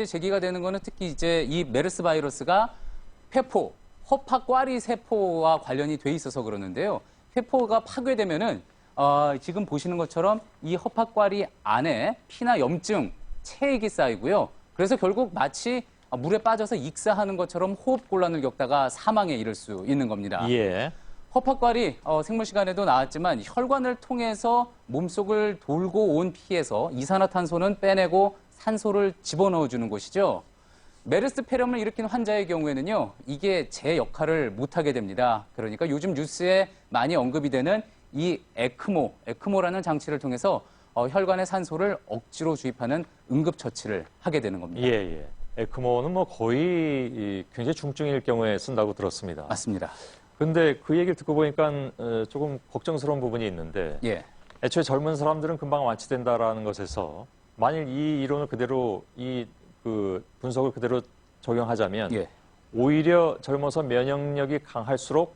제기가 되는 거는 특히 이제 이 메르스 바이러스가 회포, 허파과리 세포와 관련이 돼 있어서 그러는데요. 회포가 파괴되면은 지금 보시는 것처럼 이 허파과리 안에 피나 염증, 체액이 쌓이고요. 그래서 결국 마치 물에 빠져서 익사하는 것처럼 호흡곤란을 겪다가 사망에 이를 수 있는 겁니다. 예. 허파과리 생물 시간에도 나왔지만 혈관을 통해서 몸속을 돌고 온 피에서 이산화탄소는 빼내고 산소를 집어넣어주는 곳이죠. 메르스 폐렴을 일으킨 환자의 경우에는요, 이게 제 역할을 못하게 됩니다. 그러니까 요즘 뉴스에 많이 언급이 되는 이 에크모라는 장치를 통해서 혈관에 산소를 억지로 주입하는 응급처치를 하게 되는 겁니다. 예, 예. 에크모는 뭐 거의 굉장히 중증일 경우에 쓴다고 들었습니다. 맞습니다. 근데 그 얘기를 듣고 보니까 조금 걱정스러운 부분이 있는데, 예. 애초에 젊은 사람들은 금방 완치된다라는 것에서 만일 이 이론을 그대로 그 분석을 그대로 적용하자면 예. 오히려 젊어서 면역력이 강할수록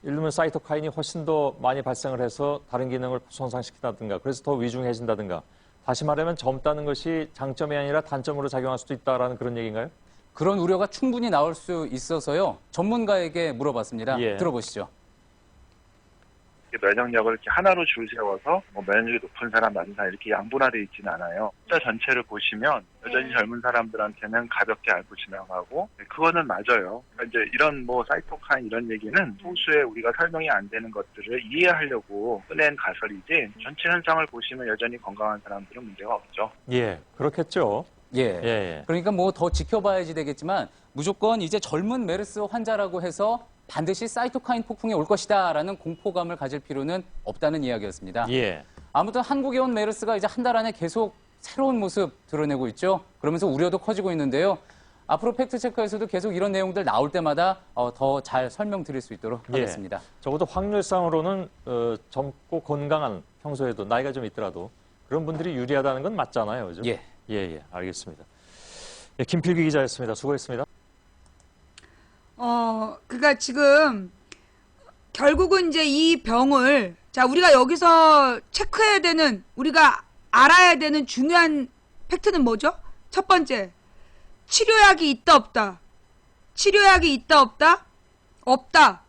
예를 들면 사이토카인이 훨씬 더 많이 발생을 해서 다른 기능을 손상시킨다든가 그래서 더 위중해진다든가 다시 말하면 젊다는 것이 장점이 아니라 단점으로 작용할 수도 있다라는 그런 얘기인가요? 그런 우려가 충분히 나올 수 있어서요. 전문가에게 물어봤습니다. 예. 들어보시죠. 면역력을 이렇게 하나로 줄 세워서 면역력이 높은 사람, 낮은 사람 이렇게 양분화되어 있지는 않아요. 숫자 전체를 보시면 여전히 젊은 사람들한테는 가볍게 앓고 지나가고 그거는 맞아요. 그러니까 이제 이런 사이토카인 이런 얘기는 소수의 우리가 설명이 안 되는 것들을 이해하려고 꺼낸 가설이지 전체 현상을 보시면 여전히 건강한 사람들은 문제가 없죠. 예, 그렇겠죠. 예. 예. 그러니까 뭐 더 지켜봐야지 되겠지만 무조건 이제 젊은 메르스 환자라고 해서 반드시 사이토카인 폭풍이 올 것이다라는 공포감을 가질 필요는 없다는 이야기였습니다. 예. 아무튼 한국에 온 메르스가 이제 한 달 안에 계속 새로운 모습 드러내고 있죠. 그러면서 우려도 커지고 있는데요. 앞으로 팩트체크에서도 계속 이런 내용들 나올 때마다 더 잘 설명드릴 수 있도록 하겠습니다. 적어도 확률상으로는 젊고 건강한 평소에도 나이가 좀 있더라도 그런 분들이 유리하다는 건 맞잖아요. 그죠? 예. 예, 알겠습니다. 예, 김필기 기자였습니다. 수고했습니다. 그러니까 지금 결국은 이제 이 병을 우리가 여기서 체크해야 되는 우리가 알아야 되는 중요한 팩트는 뭐죠? 첫 번째, 치료약이 있다 없다. 치료약이 있다 없다? 없다.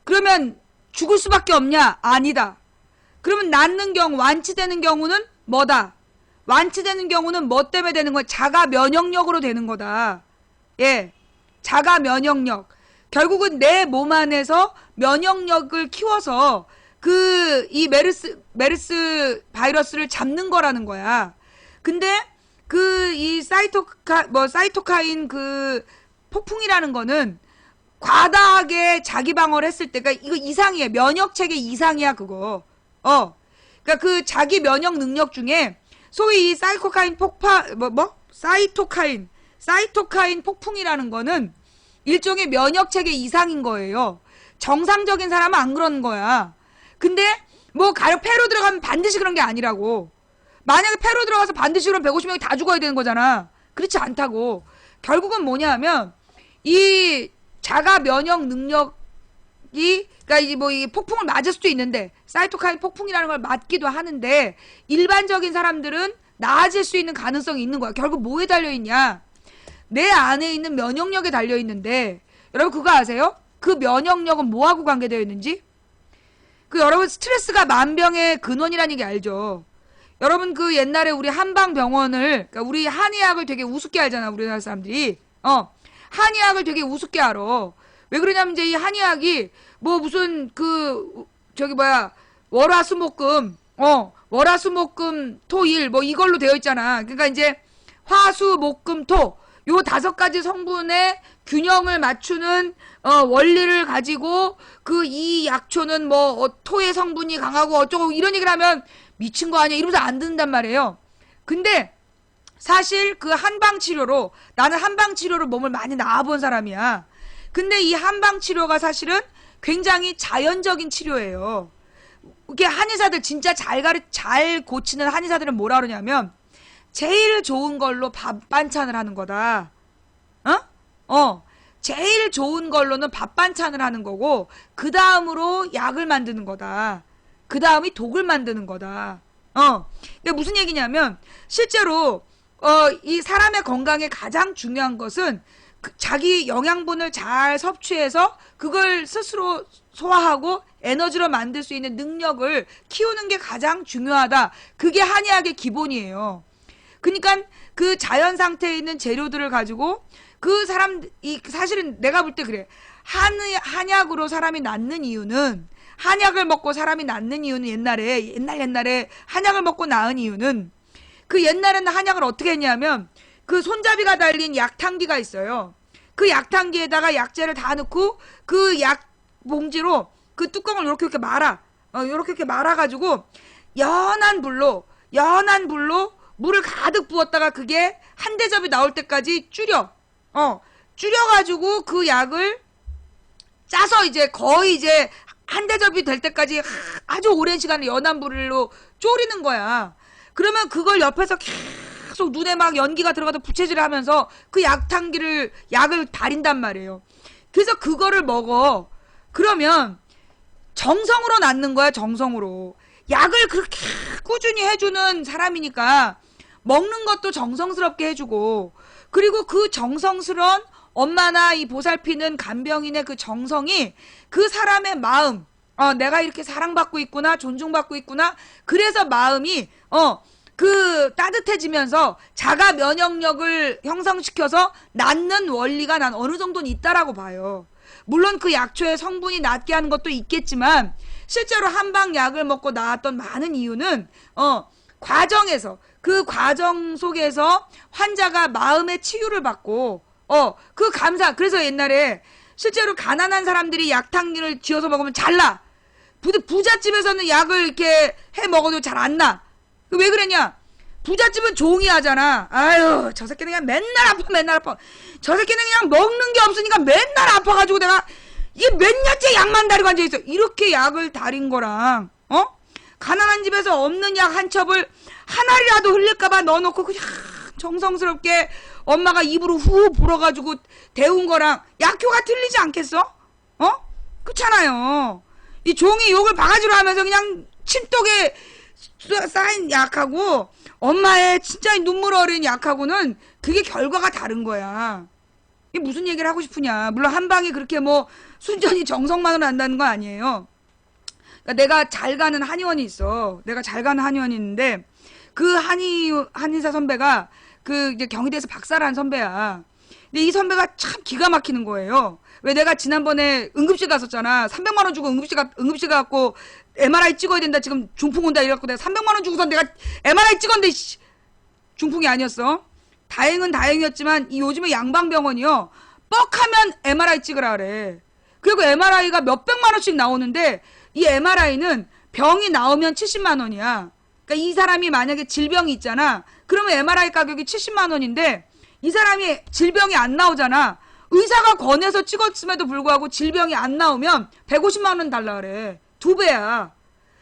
그러면 죽을 수밖에 없냐? 아니다. 그러면 낫는 경우, 완치되는 경우는 뭐다? 완치되는 경우는 뭐 때문에 되는 거야? 자가 면역력으로 되는 거다. 예. 자가 면역력. 결국은 내 몸 안에서 면역력을 키워서 이 메르스 바이러스를 잡는 거라는 거야. 근데 이 사이토카인 폭풍이라는 거는 과다하게 자기 방어를 했을 때가 이거 이상이야. 면역 체계 이상이야, 그거. 그러니까 그 자기 면역 능력 중에 소위 이 사이토카인 사이토카인 폭풍이라는 거는 일종의 면역체계 이상인 거예요. 정상적인 사람은 안 그러는 거야. 근데 폐로 들어가면 반드시 그런 게 아니라고. 만약에 폐로 들어가서 반드시 그럼 150명이 다 죽어야 되는 거잖아. 그렇지 않다고. 결국은 뭐냐 하면 이 자가 면역 능력이 그러니까 이 폭풍을 맞을 수도 있는데 사이토카인 폭풍이라는 걸 맞기도 하는데 일반적인 사람들은 나아질 수 있는 가능성이 있는 거야. 결국 뭐에 달려있냐? 내 안에 있는 면역력에 달려있는데 여러분 그거 아세요? 그 면역력은 뭐하고 관계되어 있는지? 여러분 스트레스가 만병의 근원이라는 얘기 알죠? 여러분 옛날에 우리 한방병원을 그러니까 우리 한의학을 되게 우습게 알잖아. 우리나라 사람들이. 한의학을 되게 우습게 알아. 왜 그러냐면 이제 이 한의학이 무슨 월화수목금 월화수목금 토일 이걸로 되어 있잖아. 그러니까 이제 화수목금토 요 5가지 성분의 균형을 맞추는 원리를 가지고 이 약초는 토의 성분이 강하고 어쩌고 이런 얘기를 하면 미친 거 아니야 이러면서 안 듣는단 말이에요. 근데 사실 한방치료로 나는 한방치료로 몸을 많이 나아본 사람이야. 근데 이 한방치료가 사실은 굉장히 자연적인 치료예요. 이게 한의사들 진짜 잘 고치는 한의사들은 뭐라 그러냐면 제일 좋은 걸로 밥 반찬을 하는 거다. 제일 좋은 걸로는 밥 반찬을 하는 거고 그 다음으로 약을 만드는 거다. 그 다음이 독을 만드는 거다. 근데 무슨 얘기냐면 실제로 이 사람의 건강에 가장 중요한 것은 자기 영양분을 잘 섭취해서 그걸 스스로 소화하고 에너지로 만들 수 있는 능력을 키우는 게 가장 중요하다. 그게 한의학의 기본이에요. 그러니까 그 자연 상태에 있는 재료들을 가지고 그 사실은 내가 볼 때 그래. 한약으로 사람이 낫는 이유는, 한약을 먹고 사람이 낫는 이유는 옛날에 한약을 먹고 나은 이유는, 그 옛날에는 한약을 어떻게 했냐면 그 손잡이가 달린 약탕기가 있어요. 그 약탕기에다가 약재를 다 넣고 그 약 봉지로 그 뚜껑을 이렇게 이렇게 말아가지고 연한 불로 물을 가득 부었다가 그게 한 대접이 나올 때까지 줄여가지고 그 약을 짜서 이제 거의 이제 한 대접이 될 때까지 아주 오랜 시간을 연한 불로 졸이는 거야. 그러면 그걸 옆에서 계속 눈에 막 연기가 들어가서 부채질을 하면서 그 약을 다린단 말이에요. 그래서 그거를 먹어. 그러면 정성으로 낫는 거야, 정성으로. 약을 그렇게 꾸준히 해주는 사람이니까 먹는 것도 정성스럽게 해주고, 그리고 그 정성스러운 엄마나 이 보살피는 간병인의 그 정성이 그 사람의 마음, 내가 이렇게 사랑받고 있구나, 존중받고 있구나. 그래서 마음이 따뜻해지면서 자가 면역력을 형성시켜서 낫는 원리가 난 어느 정도는 있다라고 봐요. 물론 그 약초의 성분이 낫게 하는 것도 있겠지만 실제로 한방 약을 먹고 나았던 많은 이유는 그 과정 속에서 환자가 마음의 치유를 받고 그래서 옛날에 실제로 가난한 사람들이 약탕을 쥐어서 먹으면 잘 나. 부잣집에서는 약을 이렇게 해 먹어도 잘 안 나. 왜 그랬냐? 부잣집은 종이 하잖아. 아유, 저 새끼는 그냥 맨날 아파. 저 새끼는 그냥 먹는 게 없으니까 맨날 아파가지고 내가 이게 몇 년째 약만 다리고 앉아있어. 이렇게 약을 다린 거랑 가난한 집에서 없는 약 한 첩을 하나라도 흘릴까봐 넣어놓고 그냥 정성스럽게 엄마가 입으로 후 불어가지고 데운 거랑 약효가 틀리지 않겠어? 그렇잖아요. 이 종이 욕을 바가지로 하면서 그냥 침독에 쌓인 약하고 엄마의 진짜 눈물 어린 약하고는 그게 결과가 다른 거야. 이게 무슨 얘기를 하고 싶으냐. 물론 한방이 그렇게 뭐 순전히 정성만으로 한다는 건 아니에요. 그러니까 내가 잘 가는 한의원이 있어. 내가 잘 가는 한의원이 있는데 그 한의사 선배가 그 이제 경희대에서 박사를 한 선배야. 근데 이 선배가 참 기가 막히는 거예요. 왜 내가 지난번에 응급실 갔었잖아. 300만 원 주고 응급실 가갖고 MRI 찍어야 된다. 지금 중풍 온다 이래갖고 내가 300만 원 주고서 내가 MRI 찍었는데 중풍이 아니었어. 다행은 다행이었지만 이 요즘에 양방병원이요. 뻑하면 MRI 찍으라 그래. 그리고 MRI가 몇백만 원씩 나오는데 이 MRI는 병이 나오면 70만 원이야. 그러니까 이 사람이 만약에 질병이 있잖아. 그러면 MRI 가격이 70만 원인데 이 사람이 질병이 안 나오잖아. 의사가 권해서 찍었음에도 불구하고 질병이 안 나오면 150만 원 달라 그래. 2배야.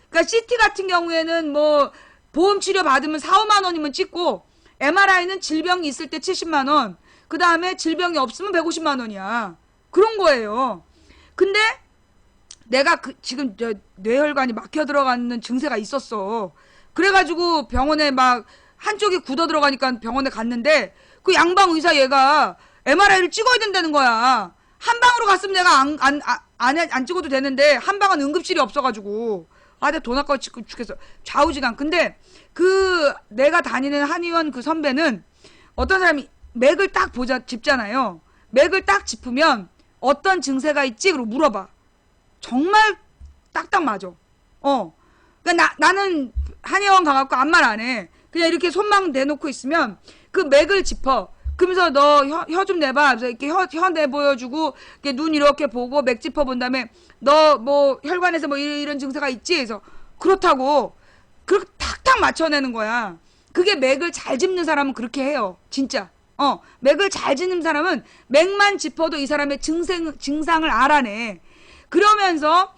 그러니까 CT 같은 경우에는 뭐 보험 치료 받으면 4, 5만 원이면 찍고 MRI는 질병이 있을 때 70만 원. 그 다음에 질병이 없으면 150만 원이야. 그런 거예요. 근데 내가 지금 뇌혈관이 막혀 들어가는 증세가 있었어. 그래가지고 병원에 막 한쪽이 굳어 들어가니까 병원에 갔는데 그 양방 의사 얘가 MRI를 찍어야 된다는 거야. 한방으로 갔으면 내가 안 찍어도 되는데 한방은 응급실이 없어가지고 내가 돈 아까워 죽겠어. 좌우지간. 근데 내가 다니는 한의원 그 선배는 어떤 사람이 맥을 딱 짚잖아요. 맥을 딱 짚으면 어떤 증세가 있지? 그러고 물어봐. 정말 딱딱 맞아. 그러니까 나는 한의원 가갖고 아무 말 안 해. 그냥 이렇게 손만 내놓고 있으면 그 맥을 짚어. 그러면서 너 혀 좀 내봐. 그래서 이렇게 혀 내보여주고 이렇게 눈 이렇게 보고 맥 짚어본 다음에 너 뭐 혈관에서 뭐 이런 증세가 있지? 그래서 그렇다고 그렇게 탁탁 맞춰내는 거야. 그게 맥을 잘 짚는 사람은 그렇게 해요. 진짜. 맥을 잘 짚는 사람은 맥만 짚어도 이 사람의 증상을 알아내. 그러면서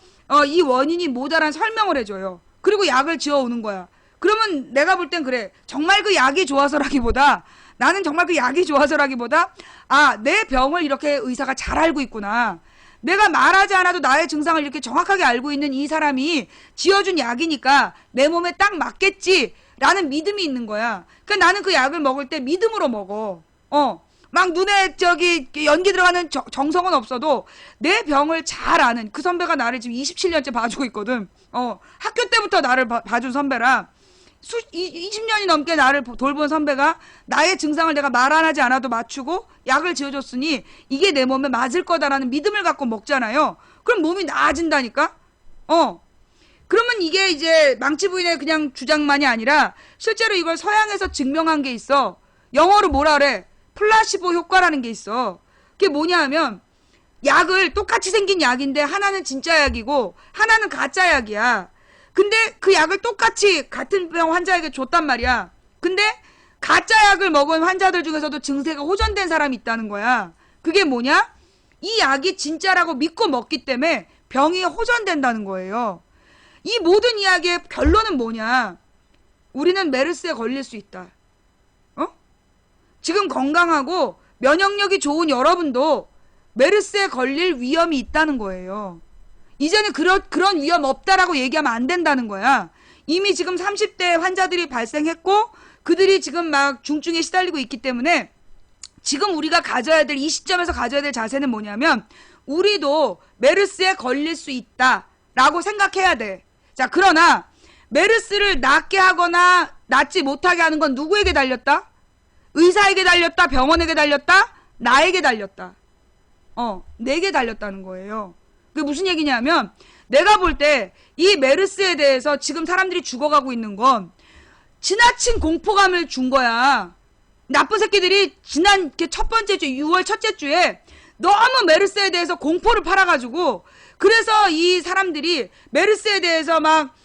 이 원인이 뭐다라는 설명을 해줘요. 그리고 약을 지어오는 거야. 그러면 내가 볼 땐 그래. 정말 그 약이 좋아서라기보다 나는 정말 그 약이 좋아서라기보다 내 병을 이렇게 의사가 잘 알고 있구나. 내가 말하지 않아도 나의 증상을 이렇게 정확하게 알고 있는 이 사람이 지어준 약이니까 내 몸에 딱 맞겠지 라는 믿음이 있는 거야. 그러니까 나는 그 약을 먹을 때 믿음으로 먹어. 막 눈에 저기 연기 들어가는 정성은 없어도 내 병을 잘 아는 그 선배가 나를 지금 27년째 봐주고 있거든. 학교 때부터 나를 봐준 선배라 20년이 넘게 나를 돌본 선배가 나의 증상을 내가 말 안 하지 않아도 맞추고 약을 지어줬으니 이게 내 몸에 맞을 거다라는 믿음을 갖고 먹잖아요. 그럼 몸이 나아진다니까? 그러면 이게 이제 망치 부인의 그냥 주장만이 아니라 실제로 이걸 서양에서 증명한 게 있어. 영어로 뭐라 그래? 플라시보 효과라는 게 있어. 그게 뭐냐 하면 약을 똑같이 생긴 약인데 하나는 진짜 약이고 하나는 가짜 약이야. 근데 그 약을 똑같이 같은 병 환자에게 줬단 말이야. 근데 가짜 약을 먹은 환자들 중에서도 증세가 호전된 사람이 있다는 거야. 그게 뭐냐? 이 약이 진짜라고 믿고 먹기 때문에 병이 호전된다는 거예요. 이 모든 이야기의 결론은 뭐냐? 우리는 메르스에 걸릴 수 있다. 지금 건강하고 면역력이 좋은 여러분도 메르스에 걸릴 위험이 있다는 거예요. 이제는 그런 위험 없다라고 얘기하면 안 된다는 거야. 이미 지금 30대 환자들이 발생했고 그들이 지금 막 중증에 시달리고 있기 때문에 지금 우리가 가져야 될 이 시점에서 가져야 될 자세는 뭐냐면 우리도 메르스에 걸릴 수 있다라고 생각해야 돼. 자, 그러나 메르스를 낫게 하거나 낫지 못하게 하는 건 누구에게 달렸다? 의사에게 달렸다? 병원에게 달렸다? 나에게 달렸다. 내게 달렸다는 거예요. 그게 무슨 얘기냐면 내가 볼 때 이 메르스에 대해서 지금 사람들이 죽어가고 있는 건 지나친 공포감을 준 거야. 나쁜 새끼들이 지난 첫 번째 주 6월 첫째 주에 너무 메르스에 대해서 공포를 팔아가지고 그래서 이 사람들이 메르스에 대해서 막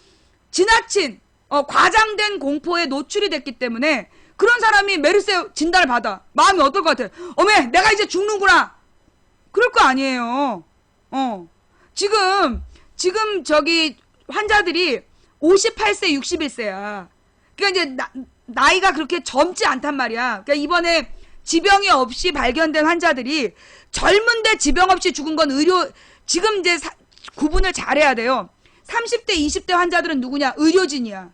지나친 과장된 공포에 노출이 됐기 때문에 그런 사람이 메르스에 진단을 받아. 마음이 어떨 것 같아? 어메, 내가 이제 죽는구나. 그럴 거 아니에요. 지금 저기 환자들이 58세, 61세야. 그러니까 이제 나이가 그렇게 젊지 않단 말이야. 그러니까 이번에 지병이 없이 발견된 환자들이 젊은데 지병 없이 죽은 건 지금 이제 구분을 잘해야 돼요. 30대, 20대 환자들은 누구냐? 의료진이야.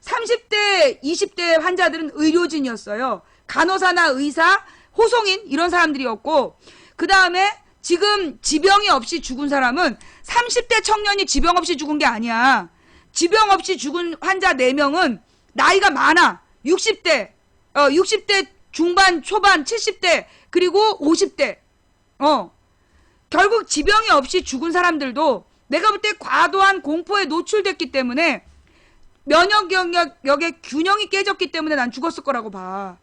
30대, 20대 환자들은 의료진이었어요. 간호사나 의사, 호송인 이런 사람들이었고 그 다음에 지금 지병이 없이 죽은 사람은 30대 청년이 지병 없이 죽은 게 아니야. 지병 없이 죽은 환자 4명은 나이가 많아. 60대, 60대 중반, 초반, 70대, 그리고 50대. 결국 지병이 없이 죽은 사람들도 내가 볼 때 과도한 공포에 노출됐기 때문에 면역 영역의 균형이 깨졌기 때문에 난 죽었을 거라고 봐.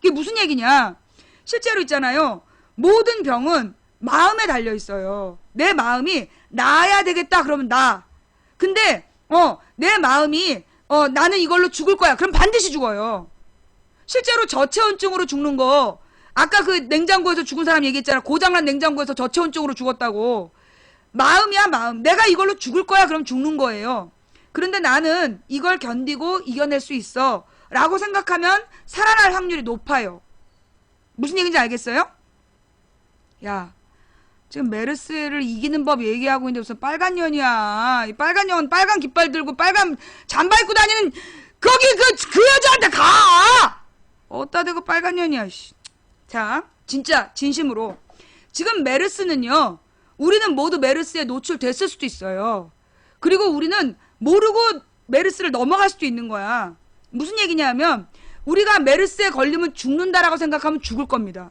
이게 무슨 얘기냐? 실제로 있잖아요. 모든 병은 마음에 달려 있어요. 내 마음이 나아야 되겠다 그러면 나. 근데 내 마음이 나는 이걸로 죽을 거야. 그럼 반드시 죽어요. 실제로 저체온증으로 죽는 거 아까 그 냉장고에서 죽은 사람 얘기했잖아. 고장난 냉장고에서 저체온증으로 죽었다고. 마음이야 마음. 내가 이걸로 죽을 거야 그럼 죽는 거예요. 그런데 나는 이걸 견디고 이겨낼 수 있어 라고 생각하면 살아날 확률이 높아요. 무슨 얘기인지 알겠어요? 야, 지금 메르스를 이기는 법 얘기하고 있는데 무슨 빨간 년이야. 이 빨간 년 빨간 깃발 들고 빨간 잠바 입고 다니는 거기 그 여자한테 가! 어디다 대고 빨간 년이야. 씨. 자, 진짜 진심으로 지금 메르스는요. 우리는 모두 메르스에 노출됐을 수도 있어요. 그리고 우리는 모르고 메르스를 넘어갈 수도 있는 거야. 무슨 얘기냐면 우리가 메르스에 걸리면 죽는다라고 생각하면 죽을 겁니다.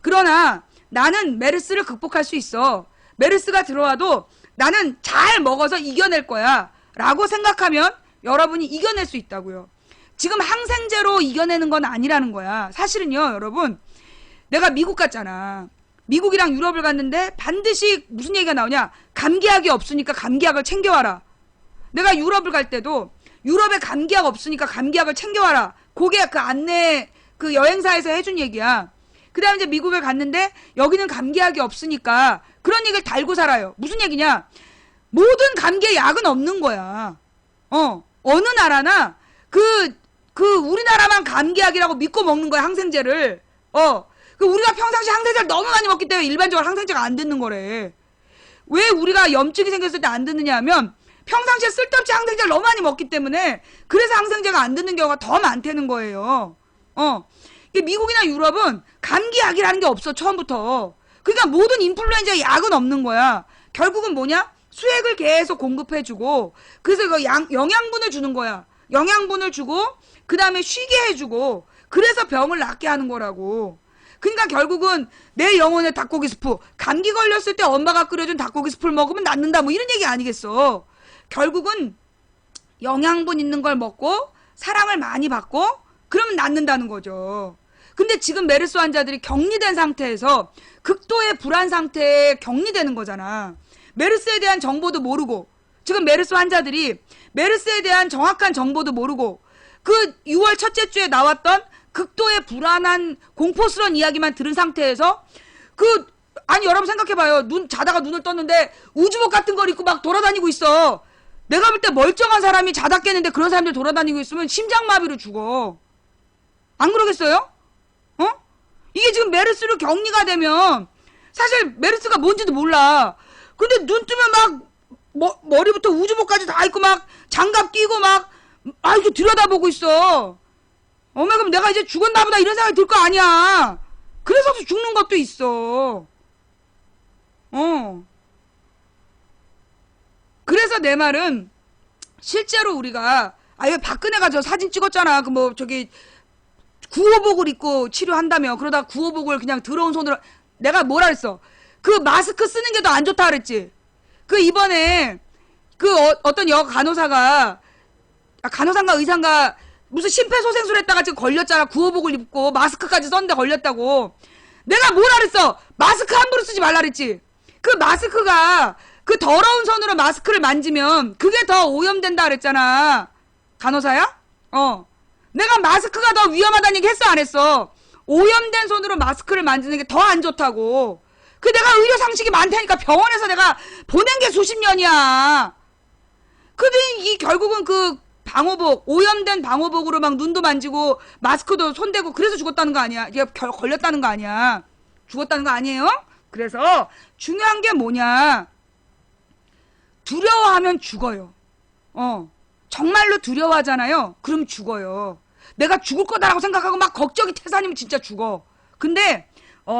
그러나 나는 메르스를 극복할 수 있어. 메르스가 들어와도 나는 잘 먹어서 이겨낼 거야 라고 생각하면 여러분이 이겨낼 수 있다고요. 지금 항생제로 이겨내는 건 아니라는 거야. 사실은요 여러분, 내가 미국 갔잖아. 미국이랑 유럽을 갔는데 반드시 무슨 얘기가 나오냐? 감기약이 없으니까 감기약을 챙겨와라. 내가 유럽을 갈 때도 유럽에 감기약 없으니까 감기약을 챙겨와라. 그게 그 안내 그 여행사에서 해준 얘기야. 그 다음에 이제 미국에 갔는데 여기는 감기약이 없으니까 그런 얘기를 달고 살아요. 무슨 얘기냐? 모든 감기에 약은 없는 거야. 어느 나라나 우리나라만 감기약이라고 믿고 먹는 거야, 항생제를. 우리가 평상시 항생제를 너무 많이 먹기 때문에 일반적으로 항생제가 안 듣는 거래. 왜 우리가 염증이 생겼을 때 안 듣느냐 하면 평상시에 쓸데없이 항생제를 너무 많이 먹기 때문에 그래서 항생제가 안 듣는 경우가 더 많다는 거예요. 이게 미국이나 유럽은 감기약이라는 게 없어, 처음부터. 그러니까 모든 인플루엔자 약은 없는 거야. 결국은 뭐냐? 수액을 계속 공급해주고, 그래서 이거 영양분을 주는 거야. 영양분을 주고, 그 다음에 쉬게 해주고, 그래서 병을 낫게 하는 거라고. 그러니까 결국은 내 영혼의 닭고기 스프, 감기 걸렸을 때 엄마가 끓여준 닭고기 스프를 먹으면 낫는다, 뭐 이런 얘기 아니겠어. 결국은 영양분 있는 걸 먹고 사랑을 많이 받고 그러면 낫는다는 거죠. 근데 지금 메르스 환자들이 격리된 상태에서 극도의 불안 상태에 격리되는 거잖아. 메르스에 대한 정보도 모르고, 지금 메르스 환자들이 메르스에 대한 정확한 정보도 모르고, 그 6월 첫째 주에 나왔던 극도의 불안한 공포스러운 이야기만 들은 상태에서 아니 여러분 생각해봐요. 자다가 눈을 떴는데 우주복 같은 걸 입고 막 돌아다니고 있어. 내가 볼 때 멀쩡한 사람이 자다 깨는데 그런 사람들 돌아다니고 있으면 심장마비로 죽어. 안 그러겠어요? 이게 지금 메르스로 격리가 되면 사실 메르스가 뭔지도 몰라. 근데 눈 뜨면 막 머리부터 우주복까지 다 입고 막 장갑 끼고 막 이렇게 들여다보고 있어. 그럼 내가 이제 죽었나 보다 이런 생각이 들 거 아니야. 그래서 죽는 것도 있어. 그래서 내 말은 실제로 우리가 왜 박근혜가 저 사진 찍었잖아. 구호복을 입고 치료한다며. 그러다 구호복을 그냥 더러운 손으로, 내가 뭐라 그랬어? 그 마스크 쓰는 게 더 안 좋다 그랬지. 이번에 어떤 간호사가 간호사인가 의사인가 무슨 심폐소생술 했다가 지금 걸렸잖아. 구호복을 입고 마스크까지 썼는데 걸렸다고. 내가 뭐라 그랬어? 마스크 함부로 쓰지 말라 그랬지. 그 마스크가 그 더러운 손으로 마스크를 만지면 그게 더 오염된다 그랬잖아. 간호사야? 내가 마스크가 더 위험하다는 얘기 했어, 안 했어? 오염된 손으로 마스크를 만지는 게 더 안 좋다고. 내가 의료 상식이 많다니까 병원에서 내가 보낸 게 수십 년이야. 근데 결국은 방호복, 오염된 방호복으로 막 눈도 만지고 마스크도 손대고 그래서 죽었다는 거 아니야? 이게 걸렸다는 거 아니야? 죽었다는 거 아니에요? 그래서 중요한 게 뭐냐? 두려워하면 죽어요. 정말로 두려워하잖아요. 그럼 죽어요. 내가 죽을 거다라고 생각하고 막 걱정이 태산이면 진짜 죽어. 근데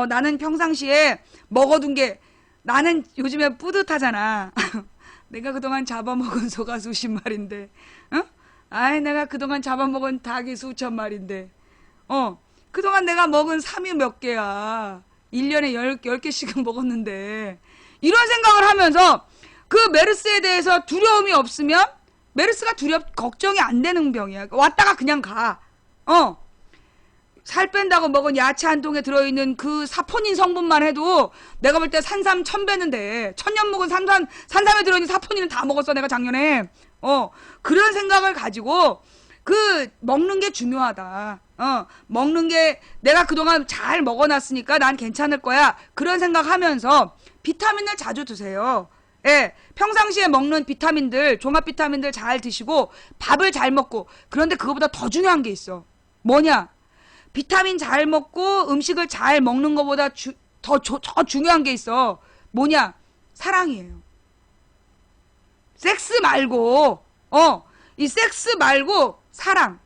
나는 평상시에 먹어둔 게, 나는 요즘에 뿌듯하잖아. 내가 그동안 잡아먹은 소가 수십 마리인데, 내가 그동안 잡아먹은 닭이 수천 마리인데, 그동안 내가 먹은 삼이 몇 개야. 1년에 10개씩은 먹었는데, 이런 생각을 하면서 그 메르스에 대해서 두려움이 없으면 메르스가 걱정이 안 되는 병이야. 왔다가 그냥 가. 살 뺀다고 먹은 야채 한 통에 들어있는 그 사포닌 성분만 해도 내가 볼 때 산삼 1000배는 돼. 1000년 묵은 산삼에 들어있는 사포닌은 다 먹었어, 내가 작년에. 그런 생각을 가지고 먹는 게 중요하다. 먹는 게 내가 그동안 잘 먹어놨으니까 난 괜찮을 거야. 그런 생각하면서 비타민을 자주 드세요. 예, 평상시에 먹는 비타민들, 종합 비타민들 잘 드시고 밥을 잘 먹고. 그런데 그거보다 더 중요한 게 있어. 뭐냐? 비타민 잘 먹고 음식을 잘 먹는 것보다 더 중요한 게 있어. 뭐냐? 사랑이에요. 섹스 말고, 이 섹스 말고 사랑.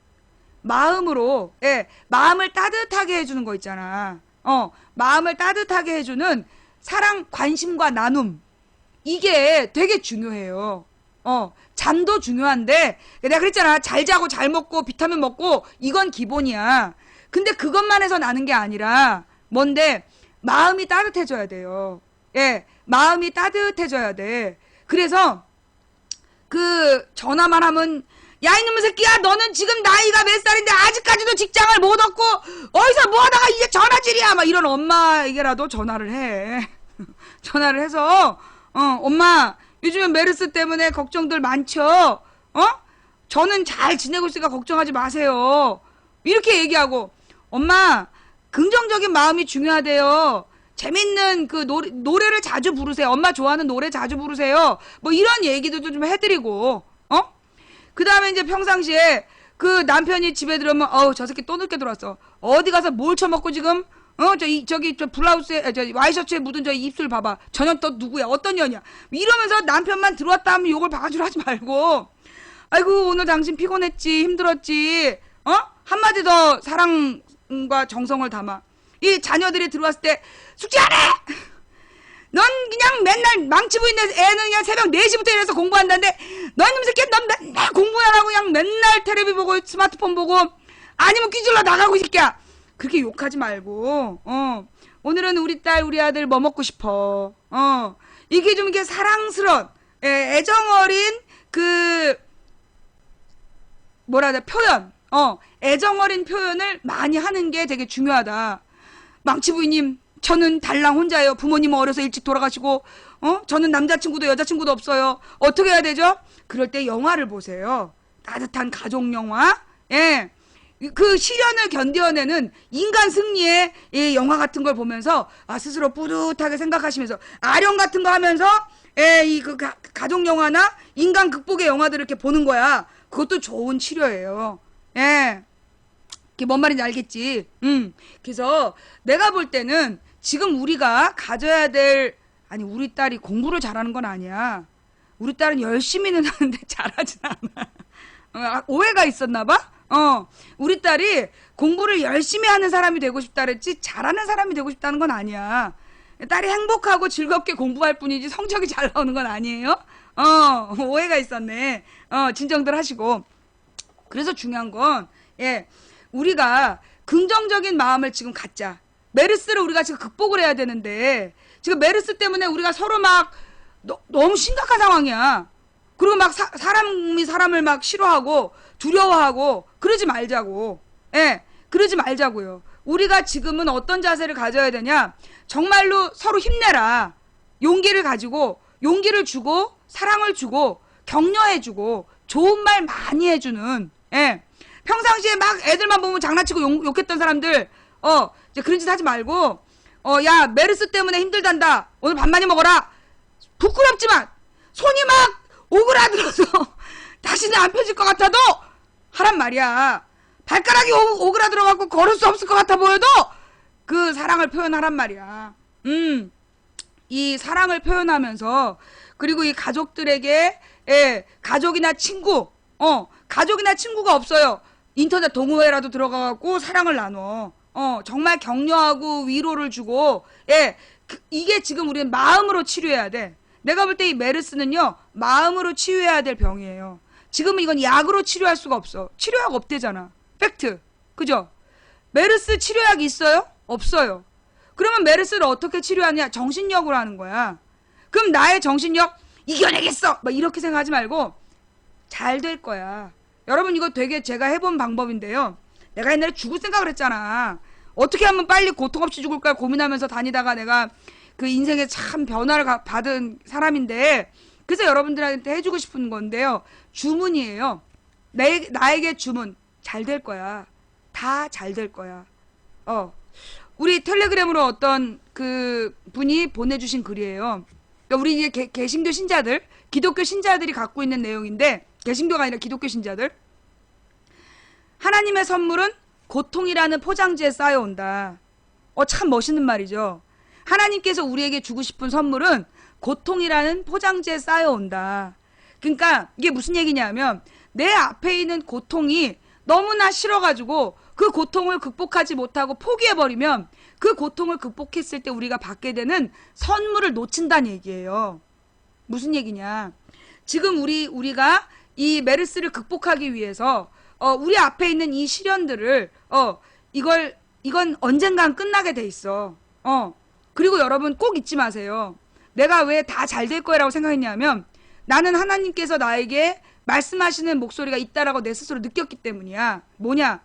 마음으로, 마음을 따뜻하게 해주는 거 있잖아. 마음을 따뜻하게 해주는 사랑, 관심과 나눔. 이게 되게 중요해요. 잠도 중요한데, 내가 그랬잖아. 잘 자고 잘 먹고 비타민 먹고 이건 기본이야. 근데 그것만 해서 나는 게 아니라 뭔데? 마음이 따뜻해져야 돼요. 마음이 따뜻해져야 돼. 그래서 전화만 하면, 야 이놈의 새끼야, 너는 지금 나이가 몇 살인데 아직까지도 직장을 못 얻고 어디서 뭐 하다가 이제 전화질이야, 막 이런 엄마에게라도 전화를 해. 전화를 해서 엄마 요즘에 메르스 때문에 걱정들 많죠? 저는 잘 지내고 있으니까 걱정하지 마세요. 이렇게 얘기하고, 엄마 긍정적인 마음이 중요하대요. 재밌는 노래를 자주 부르세요. 엄마 좋아하는 노래 자주 부르세요. 뭐 이런 얘기도 좀 해드리고, 그 다음에 이제 평상시에 남편이 집에 들어오면, 저 새끼 또 늦게 들어왔어. 어디 가서 뭘 처먹고 지금, 저기 저 블라우스에 저 와이셔츠에 묻은 저 입술 봐봐. 저 년 또 누구야? 어떤 년이야? 이러면서 남편만 들어왔다 하면 욕을 바가지로 하지 말고, 아이고 오늘 당신 피곤했지, 힘들었지, 한마디 더 사랑과 정성을 담아. 이 자녀들이 들어왔을 때 숙제 안 해! 넌 그냥 맨날 망치고 있는 애는 그냥 새벽 4시부터 일어나서 공부한다는데, 넌 이놈 새끼 넌 맨날 공부 안 하고 그냥 맨날 텔레비 보고 스마트폰 보고 아니면 퀴즈로 나가고 이 새끼야. 그렇게 욕하지 말고, 오늘은 우리 딸 우리 아들 뭐 먹고 싶어. 이게 좀 이게 사랑스러운, 애정 어린 그 뭐라 해야 돼, 표현, 애정 어린 표현을 많이 하는 게 되게 중요하다. 망치 부인님, 저는 달랑 혼자예요. 부모님은 어려서 일찍 돌아가시고, 저는 남자친구도 여자친구도 없어요. 어떻게 해야 되죠? 그럴 때 영화를 보세요. 따뜻한 가족 영화. 예. 그 시련을 견뎌내는 인간 승리의 이 영화 같은 걸 보면서 스스로 뿌듯하게 생각하시면서 아령 같은 거 하면서 이 가족 영화나 인간 극복의 영화들을 이렇게 보는 거야. 그것도 좋은 치료예요. 예. 이게 뭔 말인지 알겠지? 그래서 내가 볼 때는 지금 우리가 가져야 될, 아니 우리 딸이 공부를 잘하는 건 아니야. 우리 딸은 열심히는 하는데 잘하진 않아. 오해가 있었나 봐? 우리 딸이 공부를 열심히 하는 사람이 되고 싶다 그랬지 잘하는 사람이 되고 싶다는 건 아니야. 딸이 행복하고 즐겁게 공부할 뿐이지 성적이 잘 나오는 건 아니에요. 오해가 있었네. 진정들 하시고. 그래서 중요한 건, 우리가 긍정적인 마음을 지금 갖자. 메르스를 우리가 지금 극복을 해야 되는데, 지금 메르스 때문에 우리가 서로 막 너무 심각한 상황이야. 그리고 막 사람이 사람을 막 싫어하고 두려워하고 그러지 말자고. 그러지 말자고요. 우리가 지금은 어떤 자세를 가져야 되냐? 정말로 서로 힘내라. 용기를 가지고, 용기를 주고, 사랑을 주고, 격려해주고, 좋은 말 많이 해주는, 평상시에 막 애들만 보면 장난치고 욕했던 사람들, 이제 그런 짓 하지 말고, 야, 메르스 때문에 힘들단다. 오늘 밥 많이 먹어라. 부끄럽지만, 손이 막 오그라들어서 다시는 안 펴질 것 같아도 하란 말이야. 발가락이 오그라들어갖고 걸을 수 없을 것 같아 보여도 그 사랑을 표현하란 말이야. 이 사랑을 표현하면서, 그리고 이 가족들에게, 가족이나 친구, 가족이나 친구가 없어요. 인터넷 동호회라도 들어가갖고 사랑을 나눠. 정말 격려하고 위로를 주고, 이게 지금 우리는 마음으로 치료해야 돼. 내가 볼 때 이 메르스는요, 마음으로 치유해야 될 병이에요. 지금은 이건 약으로 치료할 수가 없어. 치료약 없대잖아. 팩트. 그죠? 메르스 치료약이 있어요? 없어요. 그러면 메르스를 어떻게 치료하냐? 정신력으로 하는 거야. 그럼 나의 정신력 이겨내겠어! 막 이렇게 생각하지 말고 잘 될 거야. 여러분, 이거 되게 제가 해본 방법인데요. 내가 옛날에 죽을 생각을 했잖아. 어떻게 하면 빨리 고통 없이 죽을까 고민하면서 다니다가 내가 그 인생에 참 변화를 받은 사람인데, 그래서 여러분들한테 해주고 싶은 건데요. 주문이에요. 나에게 주문. 잘 될 거야. 다 잘 될 거야. 우리 텔레그램으로 어떤 그 분이 보내주신 글이에요. 그러니까 우리 이제 개신교 신자들, 기독교 신자들이 갖고 있는 내용인데, 개신교가 아니라 기독교 신자들. 하나님의 선물은 고통이라는 포장지에 쌓여온다. 참 멋있는 말이죠. 하나님께서 우리에게 주고 싶은 선물은 고통이라는 포장지에 쌓여온다. 그러니까 이게 무슨 얘기냐면, 내 앞에 있는 고통이 너무나 싫어가지고 그 고통을 극복하지 못하고 포기해버리면 그 고통을 극복했을 때 우리가 받게 되는 선물을 놓친다는 얘기예요. 무슨 얘기냐? 지금 우리가 이 메르스를 극복하기 위해서 우리 앞에 있는 이 시련들을 이건 언젠간 끝나게 돼 있어. 그리고 여러분 꼭 잊지 마세요. 내가 왜 다 잘 될 거라고 생각했냐면, 나는 하나님께서 나에게 말씀하시는 목소리가 있다라고 내 스스로 느꼈기 때문이야. 뭐냐?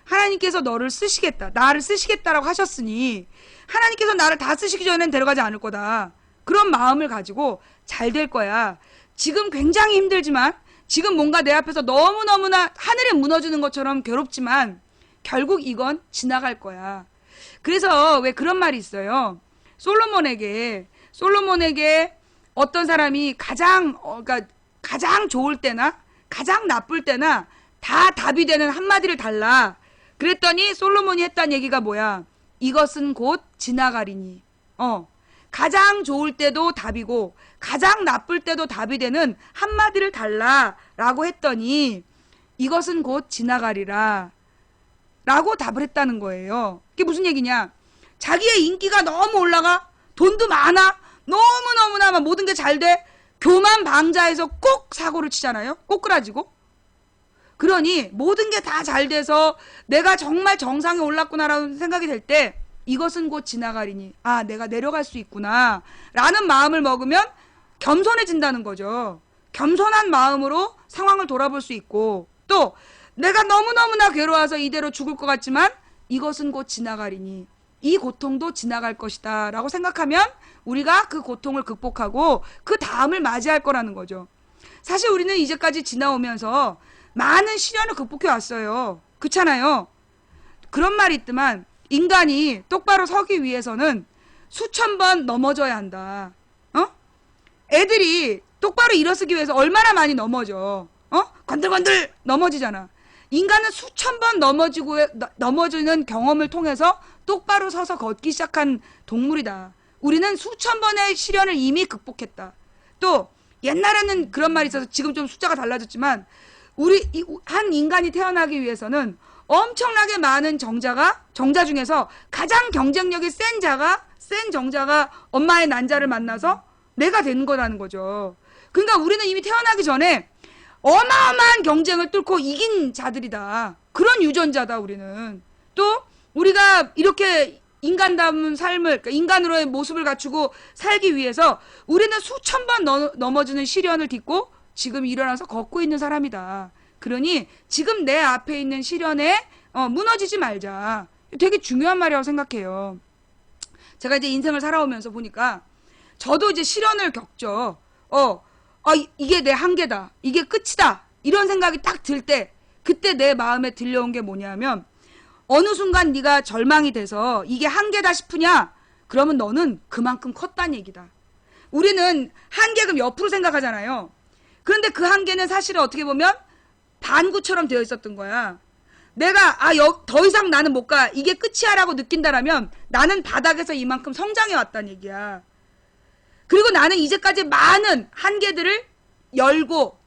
하나님께서 나를 쓰시겠다라고 하셨으니 하나님께서 나를 다 쓰시기 전엔 데려가지 않을 거다. 그런 마음을 가지고 잘 될 거야. 지금 굉장히 힘들지만, 지금 뭔가 내 앞에서 너무너무나 하늘이 무너지는 것처럼 괴롭지만 결국 이건 지나갈 거야. 그래서 왜 그런 말이 있어요. 솔로몬에게 어떤 사람이 그러니까 가장 좋을 때나 가장 나쁠 때나 다 답이 되는 한마디를 달라. 그랬더니 솔로몬이 했던 얘기가 뭐야? 이것은 곧 지나가리니. 가장 좋을 때도 답이고 가장 나쁠 때도 답이 되는 한마디를 달라라고 했더니 이것은 곧 지나가리라 라고 답을 했다는 거예요. 이게 무슨 얘기냐? 자기의 인기가 너무 올라가, 돈도 많아, 너무너무나 모든 게 잘 돼, 교만방자해서 꼭 사고를 치잖아요. 꼬꾸라지고. 그러니 모든 게 다 잘 돼서 내가 정말 정상에 올랐구나라는 생각이 될 때 이것은 곧 지나가리니, 아, 내가 내려갈 수 있구나 라는 마음을 먹으면 겸손해진다는 거죠. 겸손한 마음으로 상황을 돌아볼 수 있고, 또 내가 너무너무나 괴로워서 이대로 죽을 것 같지만 이것은 곧 지나가리니, 이 고통도 지나갈 것이다 라고 생각하면 우리가 그 고통을 극복하고 그 다음을 맞이할 거라는 거죠. 사실 우리는 이제까지 지나오면서 많은 시련을 극복해 왔어요. 그렇잖아요. 그런 말이 있더만 인간이 똑바로 서기 위해서는 수천 번 넘어져야 한다. 애들이 똑바로 일어서기 위해서 얼마나 많이 넘어져. 건들건들 넘어지잖아. 인간은 수천 번 넘어지는 경험을 통해서 똑바로 서서 걷기 시작한 동물이다. 우리는 수천 번의 시련을 이미 극복했다. 또 옛날에는 그런 말이 있어서 지금 좀 숫자가 달라졌지만 한 인간이 태어나기 위해서는 엄청나게 많은 정자 중에서 가장 경쟁력이 센 정자가 엄마의 난자를 만나서 내가 되는 거라는 거죠. 그러니까 우리는 이미 태어나기 전에 어마어마한 경쟁을 뚫고 이긴 자들이다. 그런 유전자다, 우리는. 또 우리가 이렇게 인간다운 삶을, 그러니까 인간으로의 모습을 갖추고 살기 위해서 우리는 수천 번 넘어지는 시련을 딛고 지금 일어나서 걷고 있는 사람이다. 그러니 지금 내 앞에 있는 시련에 무너지지 말자. 되게 중요한 말이라고 생각해요. 제가 이제 인생을 살아오면서 보니까 저도 이제 시련을 겪죠. 이게 내 한계다. 이게 끝이다. 이런 생각이 딱 들 때, 그때 내 마음에 들려온 게 뭐냐면, 어느 순간 네가 절망이 돼서 이게 한계다 싶으냐? 그러면 너는 그만큼 컸다는 얘기다. 우리는 한계금 옆으로 생각하잖아요. 그런데 그 한계는 사실은 어떻게 보면 반구처럼 되어 있었던 거야. 내가 더 이상 나는 못 가. 이게 끝이야 라고 느낀다라면 나는 바닥에서 이만큼 성장해 왔다는 얘기야. 그리고 나는 이제까지 많은 한계들을 열고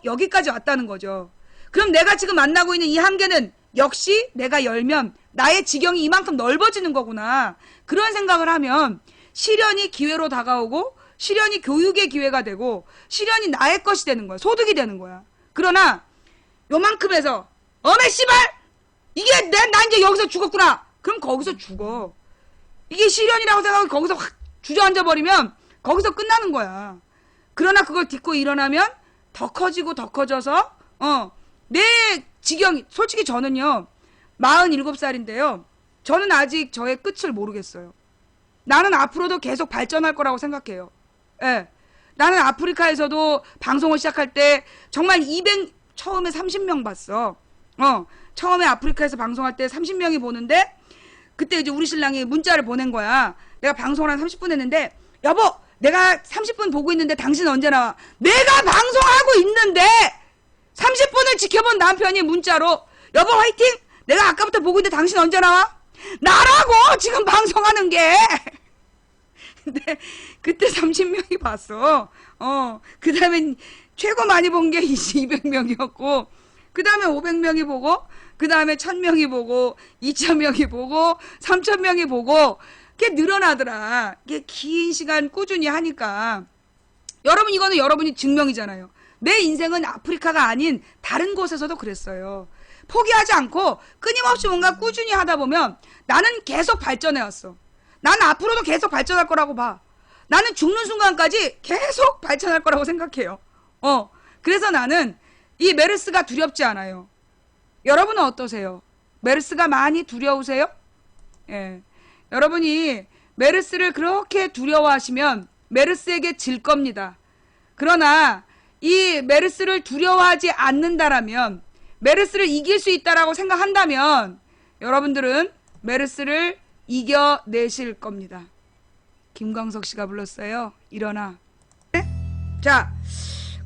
여기까지 왔다는 거죠. 그럼 내가 지금 만나고 있는 이 한계는 역시 내가 열면 나의 지경이 이만큼 넓어지는 거구나. 그런 생각을 하면 시련이 기회로 다가오고 시련이 교육의 기회가 되고 시련이 나의 것이 되는 거야. 소득이 되는 거야. 그러나 요만큼에서 어메 씨발! 이게 나 이제 여기서 죽었구나. 그럼 거기서 죽어. 이게 시련이라고 생각하고 거기서 확 주저앉아 버리면 거기서 끝나는 거야. 그러나 그걸 딛고 일어나면 더 커지고 더 커져서 내 지경이, 솔직히 저는요 47살인데요 저는 아직 저의 끝을 모르겠어요. 나는 앞으로도 계속 발전할 거라고 생각해요. 예. 나는 아프리카에서도 방송을 시작할 때 정말 처음에 30명 봤어. 처음에 아프리카에서 방송할 때 30명이 보는데 그때 이제 우리 신랑이 문자를 보낸 거야. 내가 방송을 한 30분 했는데, 여보, 내가 30분 보고 있는데 당신 언제 나와? 내가 방송하고 있는데 30분을 지켜본 남편이 문자로, 여보 화이팅! 내가 아까부터 보고 있는데 당신 언제 나와? 나라고 지금 방송하는 게. 근데 그때 30명이 봤어. 그 다음에 최고 많이 본 게 200명이었고, 그 다음에 500명이 보고, 그 다음에 1000명이 보고, 2000명이 보고, 3000명이 보고, 그게 늘어나더라. 이게 긴 시간 꾸준히 하니까. 여러분, 이거는 여러분이 증명이잖아요. 내 인생은 아프리카가 아닌 다른 곳에서도 그랬어요. 포기하지 않고 끊임없이 뭔가 꾸준히 하다 보면 나는 계속 발전해 왔어. 나는 앞으로도 계속 발전할 거라고 봐. 나는 죽는 순간까지 계속 발전할 거라고 생각해요. 그래서 나는 이 메르스가 두렵지 않아요. 여러분은 어떠세요? 메르스가 많이 두려우세요? 예. 여러분이 메르스를 그렇게 두려워하시면 메르스에게 질 겁니다. 그러나 이 메르스를 두려워하지 않는다라면, 메르스를 이길 수 있다라고 생각한다면 여러분들은 메르스를 이겨내실 겁니다. 김광석 씨가 불렀어요. 일어나. 네? 자,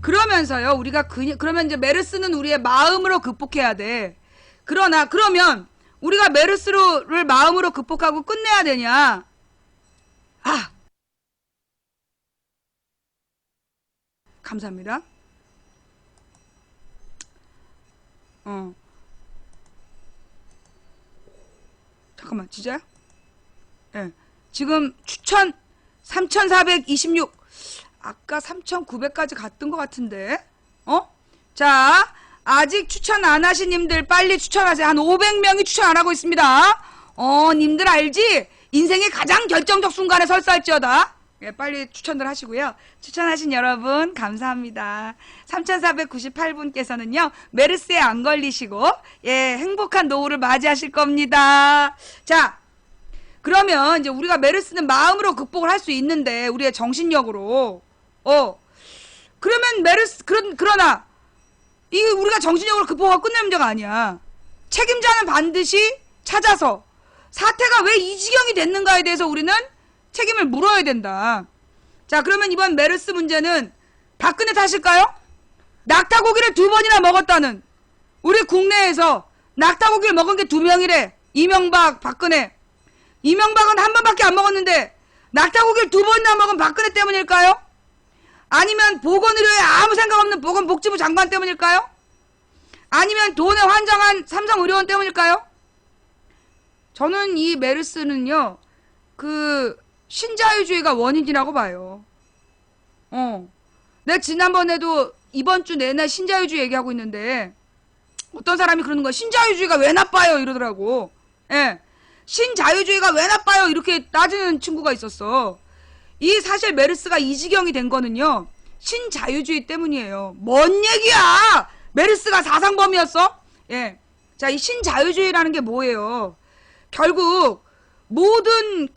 그러면서요, 우리가 그러면 이제 메르스는 우리의 마음으로 극복해야 돼. 그러면 우리가 메르스를 마음으로 극복하고 끝내야 되냐? 아, 감사합니다. 잠깐만, 진짜요? 예. 지금 추천 3,426. 아까 3,900까지 갔던 것 같은데. 자, 아직 추천 안 하신 님들 빨리 추천하세요. 한 500명이 추천 안 하고 있습니다. 님들 알지? 인생의 가장 결정적 순간에 설사할지어다. 예, 빨리 추천들 하시고요. 추천하신 여러분 감사합니다. 3,498분께서는요. 메르스에 안 걸리시고 예, 행복한 노후를 맞이하실 겁니다. 자, 그러면 이제 우리가 메르스는 마음으로 극복을 할 수 있는데 우리의 정신력으로 그러면 메르스 그러나 이게 우리가 정신력으로 극복하고 끝낼 문제가 아니야. 책임자는 반드시 찾아서 사태가 왜 이 지경이 됐는가에 대해서 우리는 책임을 물어야 된다. 자, 그러면 이번 메르스 문제는 박근혜 탓일까요? 낙타고기를 2번이나 먹었다는 우리 국내에서 낙타고기를 먹은 게 2명이래. 이명박, 박근혜. 이명박은 한 번밖에 안 먹었는데 낙타고기를 2번이나 먹은 박근혜 때문일까요? 아니면 보건의료에 아무 생각 없는 보건복지부 장관 때문일까요? 아니면 돈에 환장한 삼성의료원 때문일까요? 저는 이 메르스는요, 신자유주의가 원인이라고 봐요. 내가 지난번에도 이번 주 내내 신자유주의 얘기하고 있는데, 어떤 사람이 그러는 거야. 신자유주의가 왜 나빠요? 이러더라고. 예. 신자유주의가 왜 나빠요? 이렇게 따지는 친구가 있었어. 이 사실 메르스가 이 지경이 된 거는요, 신자유주의 때문이에요. 뭔 얘기야! 메르스가 사상범이었어? 예. 자, 이 신자유주의라는 게 뭐예요? 결국, 모든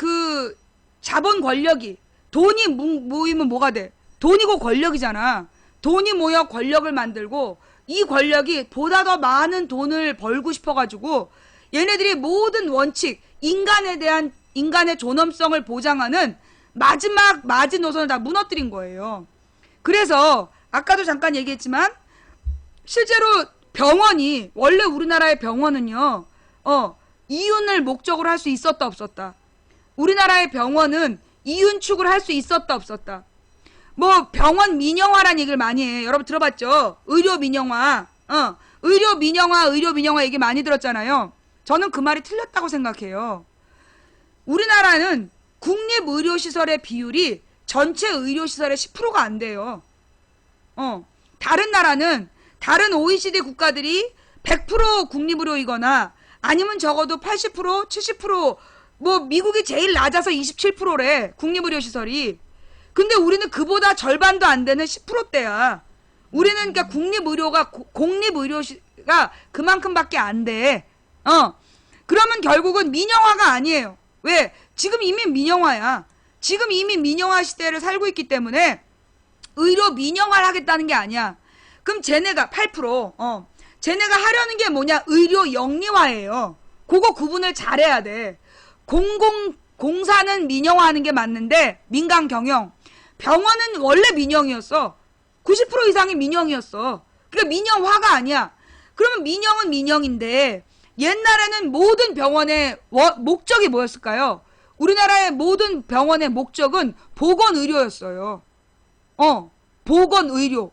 자본 권력이, 돈이 모이면 뭐가 돼? 돈이고 권력이잖아. 돈이 모여 권력을 만들고, 이 권력이 보다 더 많은 돈을 벌고 싶어가지고, 얘네들이 모든 원칙, 인간의 존엄성을 보장하는 마지막 마지노선을 다 무너뜨린 거예요. 그래서 아까도 잠깐 얘기했지만 실제로 병원이 원래 우리나라의 병원은요. 이윤을 목적으로 할 수 있었다 없었다. 우리나라의 병원은 이윤축을 할 수 있었다 없었다. 뭐 병원 민영화라는 얘기를 많이 해. 여러분 들어봤죠? 의료 민영화. 의료 민영화 얘기 많이 들었잖아요. 저는 그 말이 틀렸다고 생각해요. 우리나라는 국립의료시설의 비율이 전체 의료시설의 10%가 안 돼요. 다른 나라는, 다른 OECD 국가들이 100% 국립의료이거나 아니면 적어도 80%, 70%, 뭐 미국이 제일 낮아서 27%래, 국립의료시설이. 근데 우리는 그보다 절반도 안 되는 10%대야. 우리는 그러니까 공립의료가 그만큼밖에 안 돼. 그러면 결국은 민영화가 아니에요. 왜? 지금 이미 민영화야. 지금 이미 민영화 시대를 살고 있기 때문에 의료 민영화를 하겠다는 게 아니야. 그럼 쟤네가 8%, 쟤네가 하려는 게 뭐냐? 의료 영리화예요. 그거 구분을 잘해야 돼. 공사는 민영화하는 게 맞는데 민간 경영. 병원은 원래 민영이었어. 90% 이상이 민영이었어. 그러니까 민영화가 아니야. 그러면 민영은 민영인데 옛날에는 모든 병원의 목적이 뭐였을까요? 우리나라의 모든 병원의 목적은 보건의료였어요. 보건의료.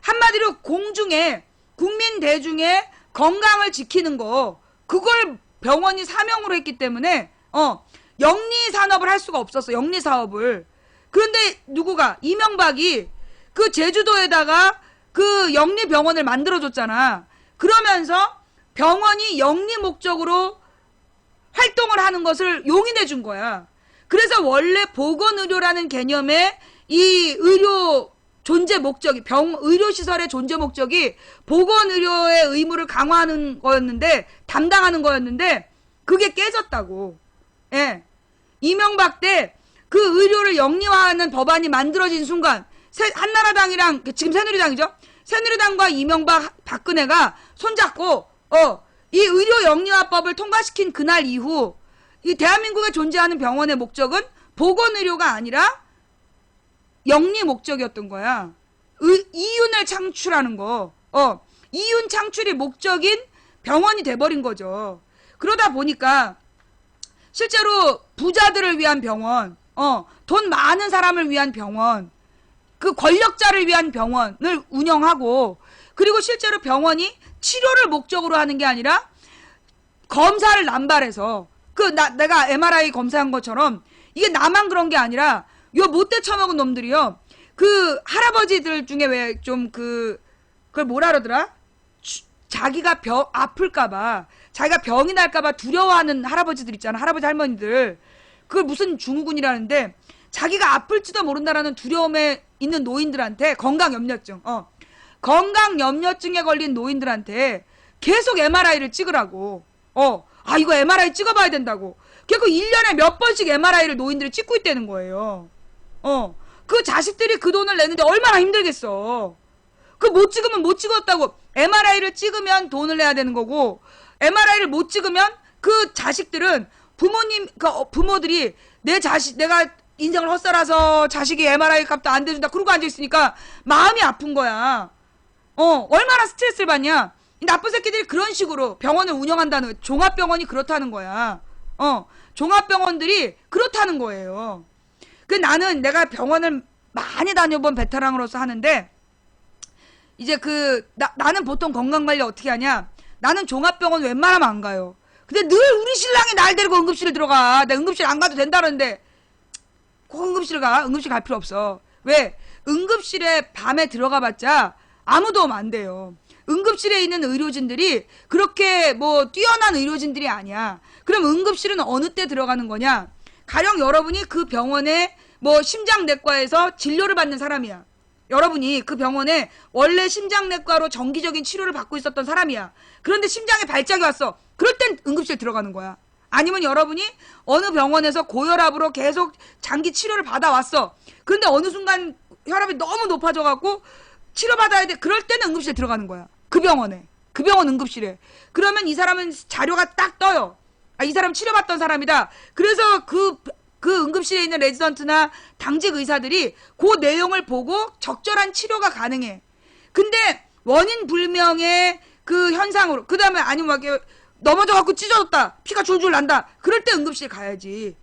한마디로 공중에, 국민 대중의 건강을 지키는 거, 그걸 병원이 사명으로 했기 때문에, 영리산업을 할 수가 없었어, 영리사업을. 그런데 누구가? 이명박이 그 제주도에다가 그 영리병원을 만들어줬잖아. 그러면서 병원이 영리 목적으로 활동을 하는 것을 용인해 준 거야. 그래서 원래 보건의료라는 개념의 이 의료 존재 목적이, 의료시설의 존재 목적이 보건의료의 의무를 강화하는 거였는데, 담당하는 거였는데, 그게 깨졌다고. 예. 이명박 때 그 의료를 영리화하는 법안이 만들어진 순간, 한나라당이랑, 지금 새누리당이죠? 새누리당과 이명박, 박근혜가 손잡고, 이 의료 영리화법을 통과시킨 그날 이후, 이 대한민국에 존재하는 병원의 목적은 보건의료가 아니라 영리 목적이었던 거야. 이윤을 창출하는 거. 이윤 창출이 목적인 병원이 돼버린 거죠. 그러다 보니까 실제로 부자들을 위한 병원, 돈 많은 사람을 위한 병원, 그 권력자를 위한 병원을 운영하고, 그리고 실제로 병원이 치료를 목적으로 하는 게 아니라 검사를 남발해서 내가 MRI 검사한 것처럼 이게 나만 그런 게 아니라 요 못돼 처먹은 놈들이요. 그 할아버지들 중에 왜 좀 그걸 뭐라 그러더라? 자기가 아플까봐, 자기가 병이 날까봐 두려워하는 할아버지들 있잖아. 할아버지 할머니들. 그걸 무슨 증후군이라는데 자기가 아플지도 모른다라는 두려움에 있는 노인들한테 건강염려증에 걸린 노인들한테 계속 MRI를 찍으라고. 이거 MRI 찍어봐야 된다고. 결국 1년에 몇 번씩 MRI를 노인들이 찍고 있다는 거예요. 그 자식들이 그 돈을 내는데 얼마나 힘들겠어. 그 못 찍으면 못 찍었다고. MRI를 찍으면 돈을 내야 되는 거고, MRI를 못 찍으면 그 자식들은 부모들이 내가 인생을 헛살아서 자식이 MRI 값도 안 대준다 그러고 앉아있으니까 마음이 아픈 거야. 얼마나 스트레스를 받냐. 이 나쁜 새끼들이 그런 식으로 병원을 운영한다는, 종합병원이 그렇다는 거야. 종합병원들이 그렇다는 거예요. 나는 내가 병원을 많이 다녀본 베테랑으로서 하는데, 이제 나는 보통 건강관리 어떻게 하냐. 나는 종합병원 웬만하면 안 가요. 근데 늘 우리 신랑이 날 데리고 응급실 들어가. 내가 응급실 안 가도 된다는데 꼭 응급실 가. 응급실 갈 필요 없어. 왜? 응급실에 밤에 들어가 봤자 아무 도움 안 돼요. 응급실에 있는 의료진들이 그렇게 뭐 뛰어난 의료진들이 아니야. 그럼 응급실은 어느 때 들어가는 거냐? 가령 여러분이 그 병원에 뭐 심장내과에서 진료를 받는 사람이야. 여러분이 그 병원에 원래 심장내과로 정기적인 치료를 받고 있었던 사람이야. 그런데 심장에 발작이 왔어. 그럴 땐 응급실 들어가는 거야. 아니면 여러분이 어느 병원에서 고혈압으로 계속 장기 치료를 받아왔어. 그런데 어느 순간 혈압이 너무 높아져갖고 치료받아야 돼. 그럴 때는 응급실 들어가는 거야. 그 병원에. 그 병원 응급실에. 그러면 이 사람은 자료가 딱 떠요. 이 사람 치료받던 사람이다. 그래서 그 응급실에 있는 레지던트나 당직 의사들이 그 내용을 보고 적절한 치료가 가능해. 근데 원인 불명의 그 현상으로, 그 다음에 아니면 막 이렇게 넘어져갖고 찢어졌다, 피가 줄줄 난다, 그럴 때 응급실 가야지.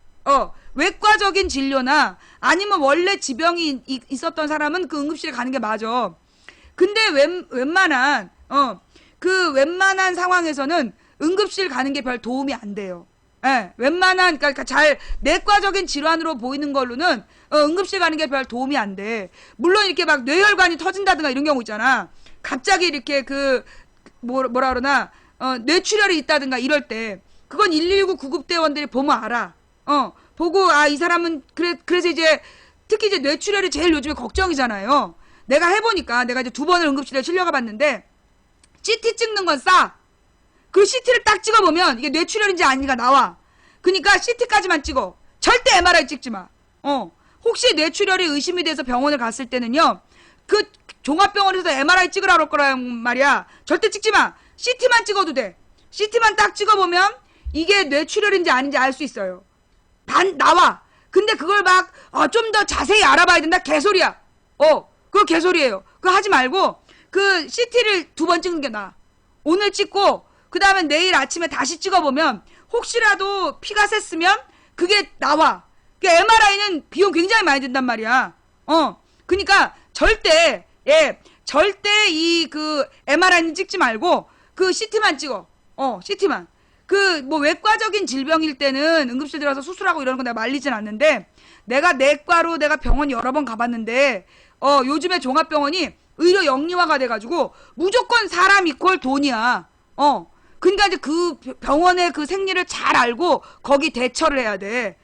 외과적인 진료나 아니면 원래 지병이 있었던 사람은 그 응급실에 가는 게 맞아. 근데 웬만한 상황에서는 응급실 가는 게 별 도움이 안 돼요. 예, 웬만한, 그러니까 잘 내과적인 질환으로 보이는 걸로는 응급실 가는 게 별 도움이 안 돼. 물론 이렇게 막 뇌혈관이 터진다든가 이런 경우 있잖아. 갑자기 이렇게 뭐라 그러나 뇌출혈이 있다든가 이럴 때 그건 119 구급대원들이 보면 알아. 보고 이 사람은 그래서 이제 특히 이제 뇌출혈이 제일 요즘에 걱정이잖아요. 내가 해보니까 내가 이제 2번을 응급실에 실려가 봤는데 CT 찍는 건 싸. 그 CT를 딱 찍어보면 이게 뇌출혈인지 아닌가 나와. 그러니까 CT까지만 찍어. 절대 MRI 찍지 마. 혹시 뇌출혈이 의심이 돼서 병원을 갔을 때는요, 그 종합병원에서 MRI 찍으라 그럴 거란 말이야. 절대 찍지 마. CT만 찍어도 돼. CT만 딱 찍어보면 이게 뇌출혈인지 아닌지 알 수 있어요. 나와. 근데 그걸 막 좀 더 자세히 알아봐야 된다? 개소리야. 그거 개소리예요. 그거 하지 말고 그 CT를 2번 찍는 게 나아. 오늘 찍고 그 다음에 내일 아침에 다시 찍어보면 혹시라도 피가 샜으면 그게 나와. MRI는 비용 굉장히 많이 든단 말이야. 그러니까 절대 이 MRI는 찍지 말고 그 CT만 찍어. CT만. 뭐 외과적인 질병일 때는 응급실 들어가서 수술하고 이러는 거 내가 말리진 않는데, 내가 내과로 내가 병원 여러 번 가봤는데 요즘에 종합병원이 의료 영리화가 돼가지고 무조건 사람 이퀄 돈이야. 그러니까 이제 그 병원의 그 생리를 잘 알고 거기 대처를 해야 돼.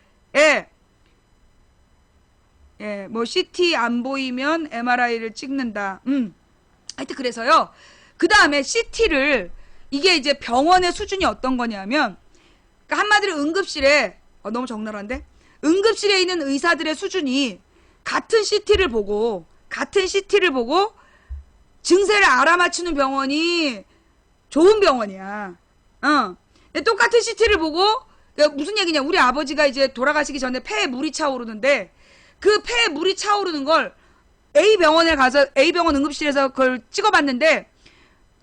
뭐 CT 안 보이면 MRI를 찍는다. 하여튼 그래서요. 그 다음에 CT를, 이게 이제 병원의 수준이 어떤 거냐면, 그러니까 한마디로 응급실에 너무 적나라한데? 응급실에 있는 의사들의 수준이 같은 CT를 보고 증세를 알아맞히는 병원이 좋은 병원이야. 똑같은 CT를 보고, 무슨 얘기냐. 우리 아버지가 이제 돌아가시기 전에 폐에 물이 차오르는데, 그 폐에 물이 차오르는 걸 A병원에 가서, A병원 응급실에서 그걸 찍어봤는데,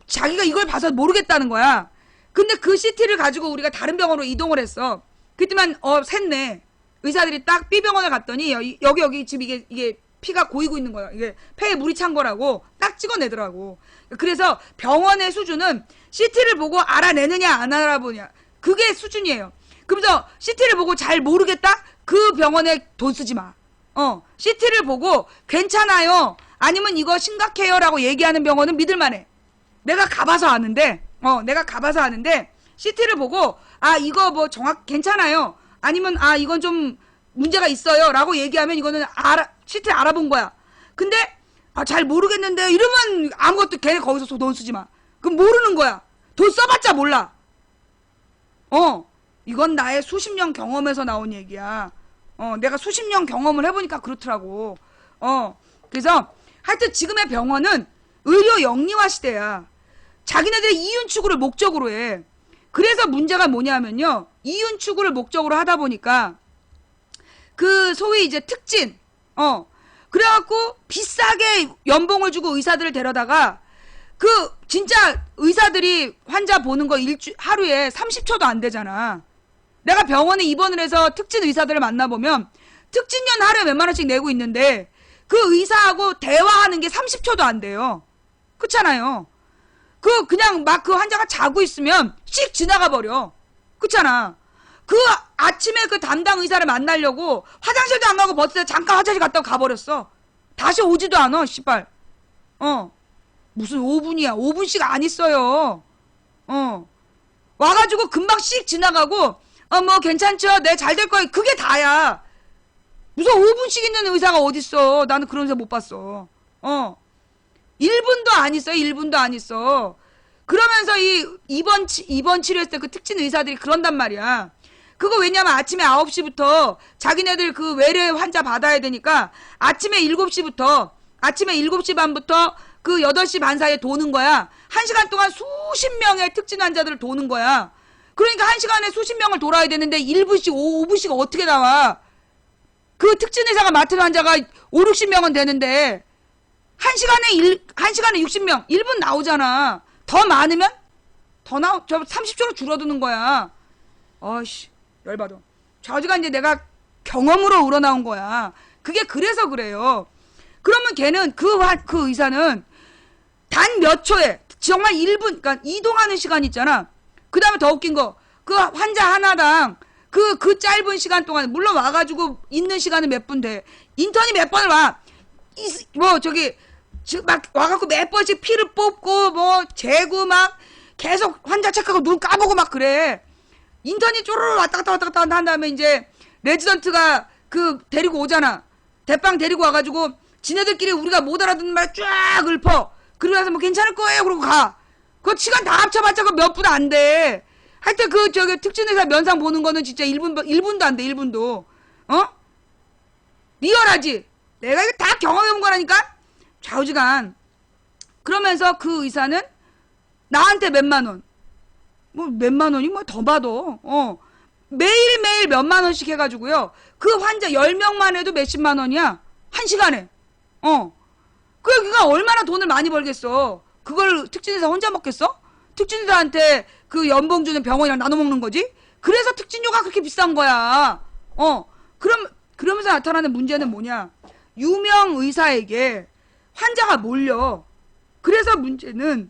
자기가 이걸 봐서 모르겠다는 거야. 근데 그 CT를 가지고 우리가 다른 병원으로 이동을 했어. 그랬더만 샜네. 의사들이 딱 B병원을 갔더니 여기 지금 이게 피가 고이고 있는 거야. 이게 폐에 물이 찬 거라고 딱 찍어내더라고. 그래서 병원의 수준은 CT를 보고 알아내느냐 안 알아보냐 그게 수준이에요. 그러면서 CT를 보고 잘 모르겠다? 그 병원에 돈 쓰지 마. CT를 보고 괜찮아요. 아니면 이거 심각해요 라고 얘기하는 병원은 믿을만해. 내가 가봐서 아는데 CT를 보고 이거 뭐 괜찮아요. 아니면 이건 좀 문제가 있어요 라고 얘기하면 이거는 CT 알아본 거야. 근데 잘 모르겠는데 이러면 아무것도 걔네 거기서 돈 쓰지 마. 그럼 모르는 거야. 돈 써봤자 몰라. 이건 나의 수십 년 경험에서 나온 얘기야. 내가 수십 년 경험을 해보니까 그렇더라고. 그래서 하여튼 지금의 병원은 의료 영리화 시대야. 자기네들의 이윤 추구를 목적으로 해. 그래서 문제가 뭐냐면요. 이윤 추구를 목적으로 하다 보니까 그 소위 이제 특진, 그래갖고 비싸게 연봉을 주고 의사들을 데려다가 그 진짜 의사들이 환자 보는 거 하루에 30초도 안 되잖아. 내가 병원에 입원을 해서 특진 의사들을 만나보면 특진료는 하루에 몇만 원씩 내고 있는데 그 의사하고 대화하는 게 30초도 안 돼요. 그렇잖아요. 그냥 막 그 환자가 자고 있으면 씩 지나가 버려. 그렇잖아. 그 아침에 그 담당 의사를 만나려고 화장실도 안 가고 버스에 잠깐 화장실 갔다가 가버렸어. 다시 오지도 않아, 씨발. 무슨 5분이야. 5분씩 안 있어요. 와가지고 금방 씩 지나가고, 뭐 괜찮죠? 네, 잘 될 거예요. 그게 다야. 무슨 5분씩 있는 의사가 어딨어. 나는 그런 의사 못 봤어. 1분도 안 있어요. 1분도 안 있어. 그러면서 입원 치료했을 때 그 특진 의사들이 그런단 말이야. 그거 왜냐면 아침에 9시부터 자기네들 그 외래 환자 받아야 되니까 아침에 7시 반부터 그 8시 반 사이에 도는 거야. 1시간 동안 수십 명의 특진 환자들을 도는 거야. 그러니까 1시간에 수십 명을 돌아야 되는데 1분씩 5분씩 어떻게 나와. 그 특진 의사가 맡은 환자가 5, 60명은 되는데 1시간에 60명 1분 나오잖아. 더 많으면 저 30초로 줄어드는 거야. 아이씨 열받아. 저지가 이제 내가 경험으로 우러나온 거야. 그게 그래서 그래요. 그러면 걔는 그 의사는 단 몇 초에 정말 1분 그러니까 이동하는 시간 있잖아. 그 다음에 더 웃긴 거 그 환자 하나당 그 짧은 시간 동안 물론 와가지고 있는 시간은 몇 분 돼. 인턴이 몇 번을 와. 막 와갖고 몇 번씩 피를 뽑고 뭐 재고 막 계속 환자 체크하고 눈 까보고 막 그래. 인턴이 쪼르르 왔다 갔다 한 다음에 이제 레지던트가 데리고 오잖아. 대빵 데리고 와가지고 지네들끼리 우리가 못 알아듣는 말 쫙 읊어. 그러고 나서 뭐 괜찮을 거예요 그러고 가. 그 시간 다 합쳐봤자 몇 분 안 돼. 하여튼 특진의사 면상 보는 거는 진짜 1분도 안 돼. 1분도. 리얼하지. 내가 이거 다 경험해본 거라니까. 좌우지간. 그러면서 그 의사는 나한테 몇만 원. 뭐 몇만 원이 뭐 더 받아. 매일매일 몇만 원씩 해가지고요. 그 환자 10명만 해도 몇십만 원이야. 1시간에. 그러니까 얼마나 돈을 많이 벌겠어. 그걸 특진의사 혼자 먹겠어? 특진의사한테 그 연봉 주는 병원이랑 나눠 먹는 거지? 그래서 특진료가 그렇게 비싼 거야. 그러면서 나타나는 문제는 뭐냐? 유명 의사에게 환자가 몰려. 그래서 문제는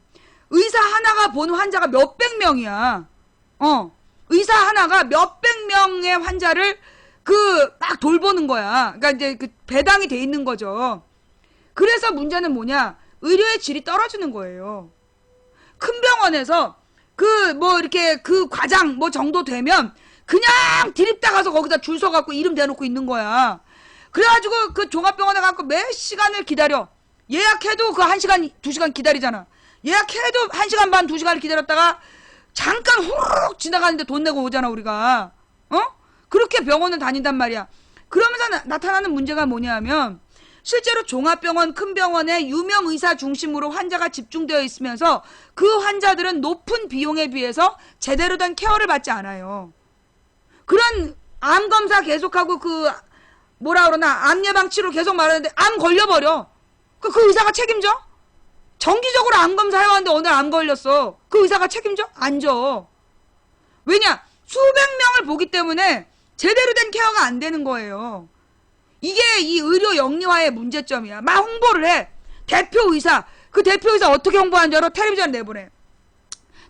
의사 하나가 보는 환자가 몇백 명이야. 의사 하나가 몇백 명의 환자를 막 돌보는 거야. 그러니까 이제 배당이 돼 있는 거죠. 그래서 문제는 뭐냐? 의료의 질이 떨어지는 거예요. 큰 병원에서 이렇게 과장 정도 되면 그냥 디립다 가서 거기다 줄 서갖고 이름 대놓고 있는 거야. 그래가지고 그 종합병원에 가서 몇 시간을 기다려. 예약해도 1시간, 2시간 기다리잖아. 예약해도 1시간 반, 2시간을 기다렸다가 잠깐 후루룩 지나가는데 돈 내고 오잖아, 우리가. 그렇게 병원을 다닌단 말이야. 그러면서 나타나는 문제가 뭐냐면 실제로 종합병원, 큰 병원에 유명 의사 중심으로 환자가 집중되어 있으면서 그 환자들은 높은 비용에 비해서 제대로 된 케어를 받지 않아요. 그런 암 검사 계속하고 암 예방 치료 계속 말하는데 암 걸려버려. 그 의사가 책임져? 정기적으로 암 검사 해왔는데 오늘 암 걸렸어. 그 의사가 책임져? 안 져. 왜냐? 수백 명을 보기 때문에 제대로 된 케어가 안 되는 거예요. 이게 이 의료 영리화의 문제점이야. 막 홍보를 해. 대표 의사. 그 대표 의사 어떻게 홍보하는 줄 알아? 텔레비전에 내보내.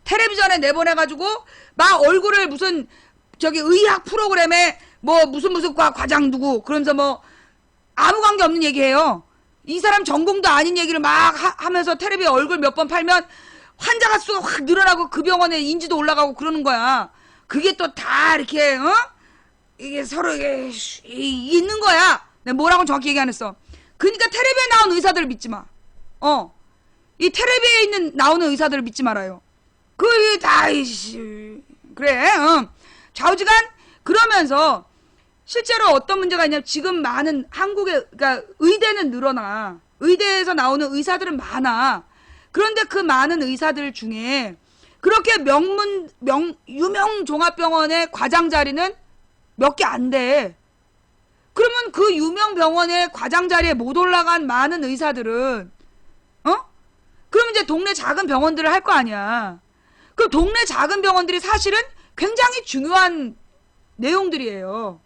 텔레비전에 내보내가지고 막 얼굴을 무슨 저기 의학 프로그램에 뭐 무슨 과장 누구 그러면서 뭐 아무 관계 없는 얘기해요. 이 사람 전공도 아닌 얘기를 막 하면서 텔레비에 얼굴 몇 번 팔면 환자가 수가 확 늘어나고 그 병원의 인지도 올라가고 그러는 거야. 그게 또 다 이렇게 이게 서로 이게 있는 거야. 내가 뭐라고 정확히 얘기 안 했어. 그러니까 텔레비에 나온 의사들을 믿지 마. 이 텔레비에 나오는 의사들을 믿지 말아요. 그게 다 그래. 좌우지간 그러면서 실제로 어떤 문제가 있냐면 지금 많은 한국의 그러니까 의대는 늘어나. 의대에서 나오는 의사들은 많아. 그런데 그 많은 의사들 중에 그렇게 유명 종합병원의 과장 자리는 몇 개 안 돼. 그러면 그 유명 병원의 과장 자리에 못 올라간 많은 의사들은 그럼 이제 동네 작은 병원들을 할 거 아니야. 그 동네 작은 병원들이 사실은 굉장히 중요한 내용들이에요.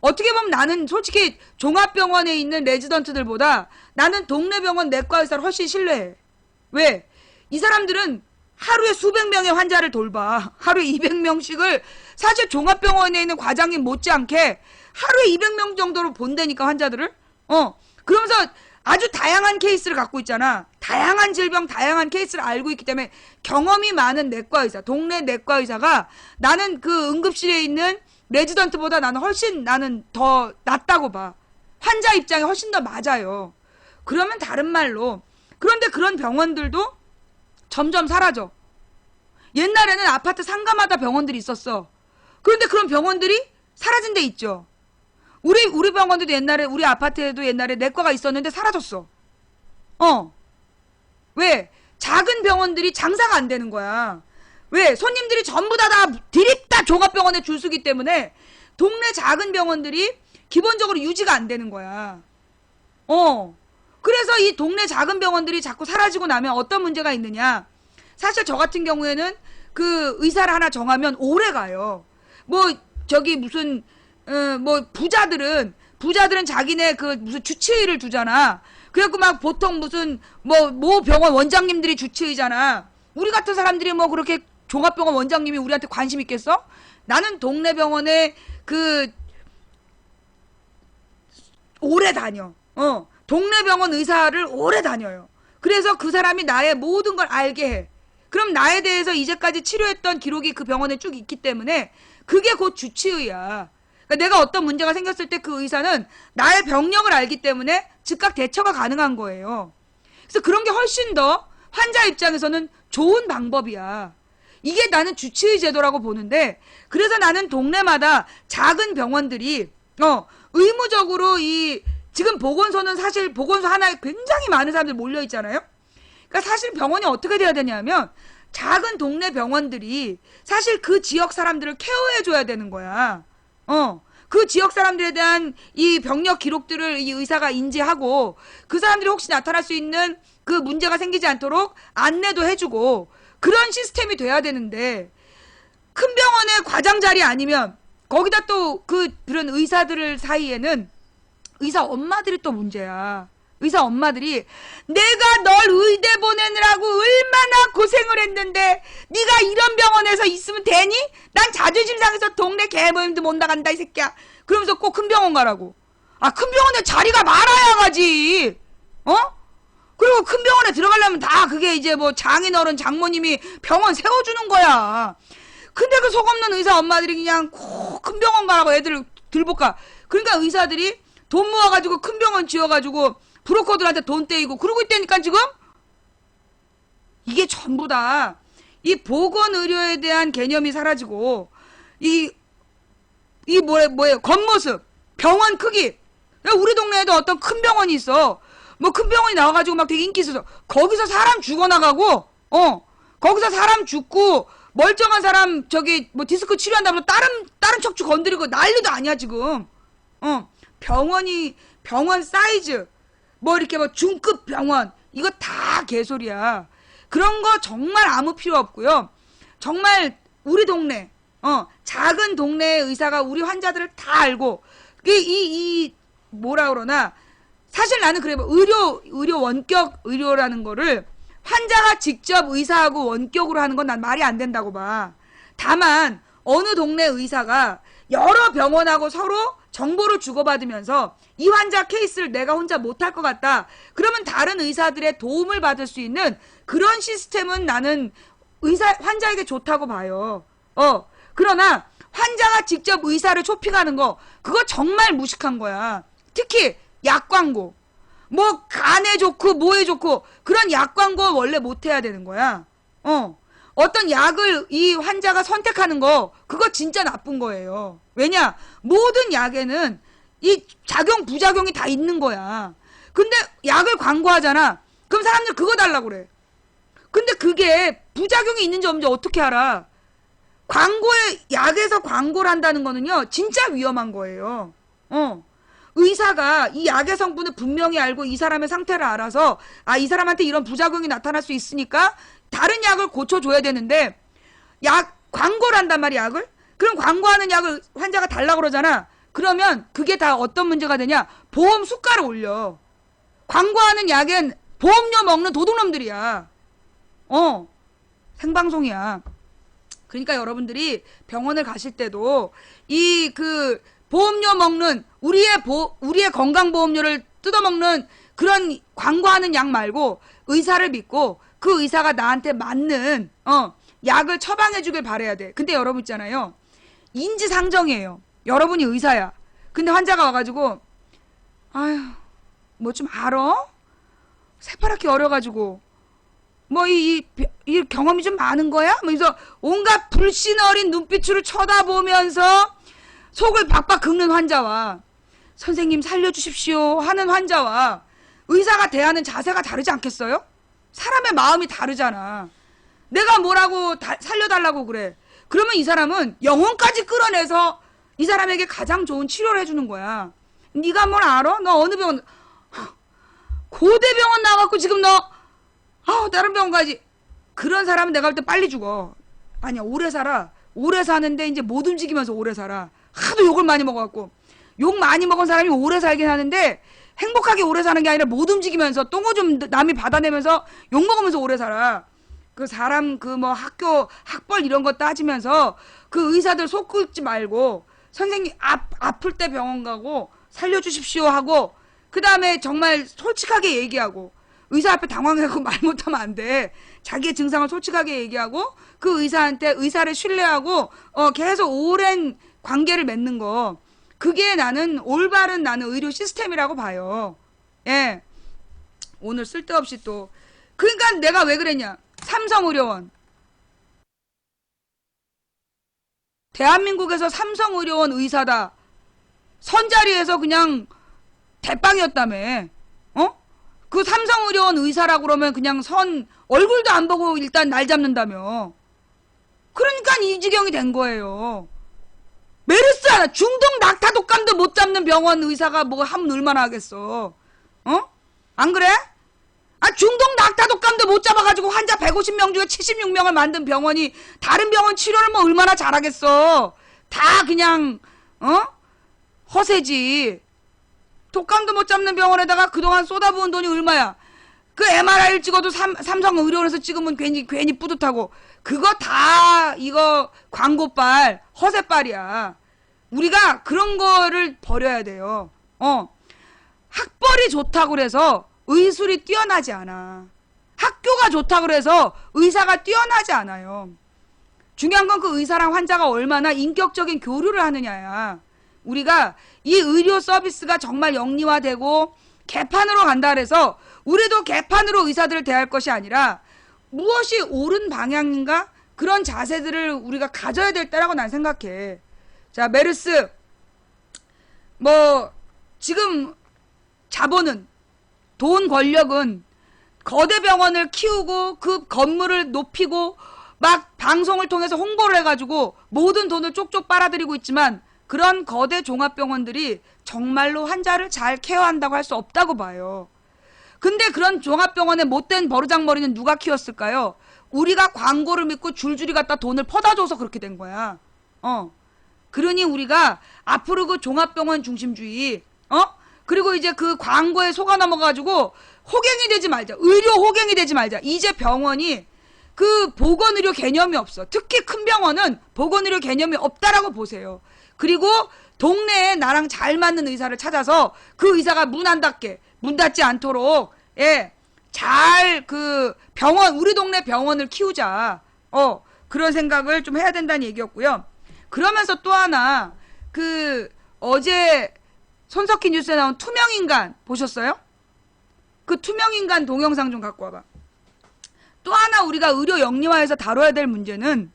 어떻게 보면 나는 솔직히 종합병원에 있는 레지던트들보다 나는 동네 병원 내과 의사를 훨씬 신뢰해. 왜? 이 사람들은 하루에 수백 명의 환자를 돌봐. 하루에 200명씩을 사실 종합병원에 있는 과장님 못지않게 하루에 200명 정도로 본다니까 환자들을. 그러면서 아주 다양한 케이스를 갖고 있잖아. 다양한 질병, 다양한 케이스를 알고 있기 때문에 경험이 많은 내과 의사, 동네 내과 의사가 나는 그 응급실에 있는 레지던트보다 나는 더 낫다고 봐. 환자 입장에 훨씬 더 맞아요. 그러면 다른 말로 그런데 그런 병원들도 점점 사라져. 옛날에는 아파트 상가마다 병원들이 있었어. 그런데 그런 병원들이 사라진 데 있죠. 우리 병원도 옛날에 우리 아파트에도 옛날에 내과가 있었는데 사라졌어. 왜? 작은 병원들이 장사가 안 되는 거야. 왜? 손님들이 전부 다 드립다 종합병원에 줄 서기 때문에 동네 작은 병원들이 기본적으로 유지가 안 되는 거야. 그래서 이 동네 작은 병원들이 자꾸 사라지고 나면 어떤 문제가 있느냐. 사실 저 같은 경우에는 그 의사를 하나 정하면 오래 가요. 뭐 저기 무슨 뭐 부자들은 자기네 그 무슨 주치의를 두잖아. 그래갖고 막 보통 무슨 뭐 병원 원장님들이 주치의잖아. 우리 같은 사람들이 뭐 그렇게 종합병원 원장님이 우리한테 관심 있겠어? 나는 동네 병원에 오래 다녀. 동네 병원 의사를 오래 다녀요. 그래서 그 사람이 나의 모든 걸 알게 해. 그럼 나에 대해서 이제까지 치료했던 기록이 그 병원에 쭉 있기 때문에 그게 곧 주치의야. 그러니까 내가 어떤 문제가 생겼을 때 그 의사는 나의 병력을 알기 때문에 즉각 대처가 가능한 거예요. 그래서 그런 게 훨씬 더 환자 입장에서는 좋은 방법이야. 이게 나는 주치의 제도라고 보는데, 그래서 나는 동네마다 작은 병원들이 의무적으로 지금 보건소는 사실 보건소 하나에 굉장히 많은 사람들 몰려 있잖아요. 그러니까 사실 병원이 어떻게 돼야 되냐면 작은 동네 병원들이 사실 그 지역 사람들을 케어해 줘야 되는 거야. 그 지역 사람들에 대한 이 병력 기록들을 이 의사가 인지하고 그 사람들이 혹시 나타날 수 있는 그 문제가 생기지 않도록 안내도 해주고 그런 시스템이 돼야 되는데, 큰 병원의 과장 자리 아니면 거기다 또 그런 의사들 사이에는 의사 엄마들이 또 문제야. 의사 엄마들이 내가 널 의대 보내느라고 얼마나 고생을 했는데 네가 이런 병원에서 있으면 되니? 난 자존심 상해서 동네 개모임도 못 나간다 이 새끼야. 그러면서 꼭 큰 병원 가라고. 큰 병원에 자리가 많아야 가지. 그리고 큰 병원에 들어가려면 다 그게 이제 뭐 장인어른 장모님이 병원 세워주는 거야. 근데 그 속없는 의사 엄마들이 그냥 꼭 큰 병원 가라고 애들을 들볶아. 그러니까 의사들이 돈 모아가지고 큰 병원 지어가지고 브로커들한테 돈 떼이고 그러고 있다니까 지금. 이게 전부 다 이 보건의료에 대한 개념이 사라지고 뭐예요 겉모습, 병원 크기. 우리 동네에도 어떤 큰 병원이 있어. 뭐 큰 병원이 나와가지고 막 되게 인기 있어서 거기서 사람 죽어나가고 거기서 사람 죽고 멀쩡한 사람 저기 뭐 디스크 치료한다고 다른 척추 건드리고 난리도 아니야 지금. 병원 사이즈 뭐 이렇게 뭐 중급 병원 이거 다 개소리야. 그런 거 정말 아무 필요 없고요. 정말 우리 동네, 작은 동네의 의사가 우리 환자들을 다 알고, 뭐라 그러나, 사실 나는 그래, 의료 원격 의료라는 거를 환자가 직접 의사하고 원격으로 하는 건 난 말이 안 된다고 봐. 다만, 어느 동네 의사가 여러 병원하고 서로 정보를 주고받으면서 이 환자 케이스를 내가 혼자 못할 것 같다. 그러면 다른 의사들의 도움을 받을 수 있는 그런 시스템은 나는 환자에게 좋다고 봐요. 그러나 환자가 직접 의사를 쇼핑하는 거, 그거 정말 무식한 거야. 특히 약 광고. 뭐 간에 좋고 뭐에 좋고 그런 약 광고 원래 못 해야 되는 거야. 어떤 약을 이 환자가 선택하는 거, 그거 진짜 나쁜 거예요. 왜냐? 모든 약에는 이 작용, 부작용이 다 있는 거야. 근데 약을 광고하잖아. 그럼 사람들 그거 달라고 그래. 근데 그게 부작용이 있는지 없는지 어떻게 알아? 약에서 광고를 한다는 거는요, 진짜 위험한 거예요. 의사가 이 약의 성분을 분명히 알고 이 사람의 상태를 알아서, 이 사람한테 이런 부작용이 나타날 수 있으니까 다른 약을 고쳐줘야 되는데, 광고를 한단 말이야, 약을? 그럼 광고하는 약을 환자가 달라고 그러잖아. 그러면 그게 다 어떤 문제가 되냐? 보험 수가를 올려. 광고하는 약엔 보험료 먹는 도둑놈들이야. 생방송이야. 그러니까 여러분들이 병원을 가실 때도 보험료 먹는 우리의 건강보험료를 뜯어먹는 그런 광고하는 약 말고 의사를 믿고 그 의사가 나한테 맞는 약을 처방해 주길 바라야 돼. 근데 여러분 있잖아요. 인지상정이에요. 여러분이 의사야. 근데 환자가 와가지고 아휴 뭐 좀 알아? 새파랗게 어려가지고 뭐 이 경험이 좀 많은 거야? 뭐 그래서 온갖 불신 어린 눈빛으로 쳐다보면서 속을 박박 긁는 환자와 선생님 살려주십시오 하는 환자와 의사가 대하는 자세가 다르지 않겠어요? 사람의 마음이 다르잖아. 내가 뭐라고 살려달라고 그래. 그러면 이 사람은 영혼까지 끌어내서 이 사람에게 가장 좋은 치료를 해주는 거야. 네가 뭘 알아? 너 어느 병원? 고대병원 나와갖고 지금 너 다른 병원 가지. 그런 사람은 내가 볼 때 빨리 죽어. 아니야, 오래 살아. 오래 사는데 이제 못 움직이면서 오래 살아. 하도 욕을 많이 먹어갖고. 욕 많이 먹은 사람이 오래 살긴 하는데 행복하게 오래 사는 게 아니라 못 움직이면서 똥오줌 남이 받아내면서 욕 먹으면서 오래 살아. 그 사람 뭐 학벌 이런 거 따지면서 그 의사들 속 긁지 말고 선생님 아플 때 병원 가고 살려주십시오 하고 그 다음에 정말 솔직하게 얘기하고 의사 앞에 당황해서 말 못하면 안 돼. 자기의 증상을 솔직하게 얘기하고 그 의사한테 의사를 신뢰하고 계속 오랜 관계를 맺는 거. 그게 나는 올바른 의료 시스템이라고 봐요. 예. 오늘 쓸데없이 또. 그러니까 내가 왜 그랬냐. 삼성의료원. 대한민국에서 삼성의료원 의사다. 선자리에서 그냥 대빵이었다며. 그 삼성의료원 의사라고 그러면 그냥 얼굴도 안 보고 일단 날 잡는다며. 그러니까 이 지경이 된 거예요. 메르스 하나, 중동 낙타 독감도 못 잡는 병원 의사가 뭐 하면 얼마나 하겠어. 안 그래? 중동 낙타 독감도 못 잡아가지고 환자 150명 중에 76명을 만든 병원이 다른 병원 치료를 뭐 얼마나 잘하겠어. 다 그냥 허세지. 독감도 못 잡는 병원에다가 그동안 쏟아부은 돈이 얼마야. 그 MRI를 찍어도 삼성의료원에서 찍으면 괜히 뿌듯하고. 그거 다 이거 광고빨, 허세빨이야. 우리가 그런 거를 버려야 돼요. 학벌이 좋다고 그래서 의술이 뛰어나지 않아. 학교가 좋다고 그래서 의사가 뛰어나지 않아요. 중요한 건 그 의사랑 환자가 얼마나 인격적인 교류를 하느냐야. 우리가 이 의료 서비스가 정말 영리화되고 개판으로 간다 그래서 우리도 개판으로 의사들을 대할 것이 아니라 무엇이 옳은 방향인가? 그런 자세들을 우리가 가져야 될 때라고 난 생각해. 자, 메르스. 지금 자본은, 돈 권력은 거대 병원을 키우고 그 건물을 높이고 막 방송을 통해서 홍보를 해가지고 모든 돈을 쪽쪽 빨아들이고 있지만 그런 거대 종합병원들이 정말로 환자를 잘 케어한다고 할 수 없다고 봐요. 근데 그런 종합병원의 못된 버르장머리는 누가 키웠을까요? 우리가 광고를 믿고 줄줄이 갖다 돈을 퍼다 줘서 그렇게 된 거야. 그러니 우리가 앞으로 그 종합병원 중심주의, 그리고 이제 그 광고에 속아 넘어가지고 호갱이 되지 말자. 의료 호갱이 되지 말자. 이제 병원이 그 보건의료 개념이 없어. 특히 큰 병원은 보건의료 개념이 없다라고 보세요. 그리고 동네에 나랑 잘 맞는 의사를 찾아서 그 의사가 문 안 닫게, 문 닫지 않도록, 잘 그 병원, 우리 동네 병원을 키우자. 그런 생각을 좀 해야 된다는 얘기였고요. 그러면서 또 하나, 어제 손석희 뉴스에 나온 투명인간 보셨어요? 그 투명인간 동영상 좀 갖고 와봐. 또 하나 우리가 의료 영리화해서 다뤄야 될 문제는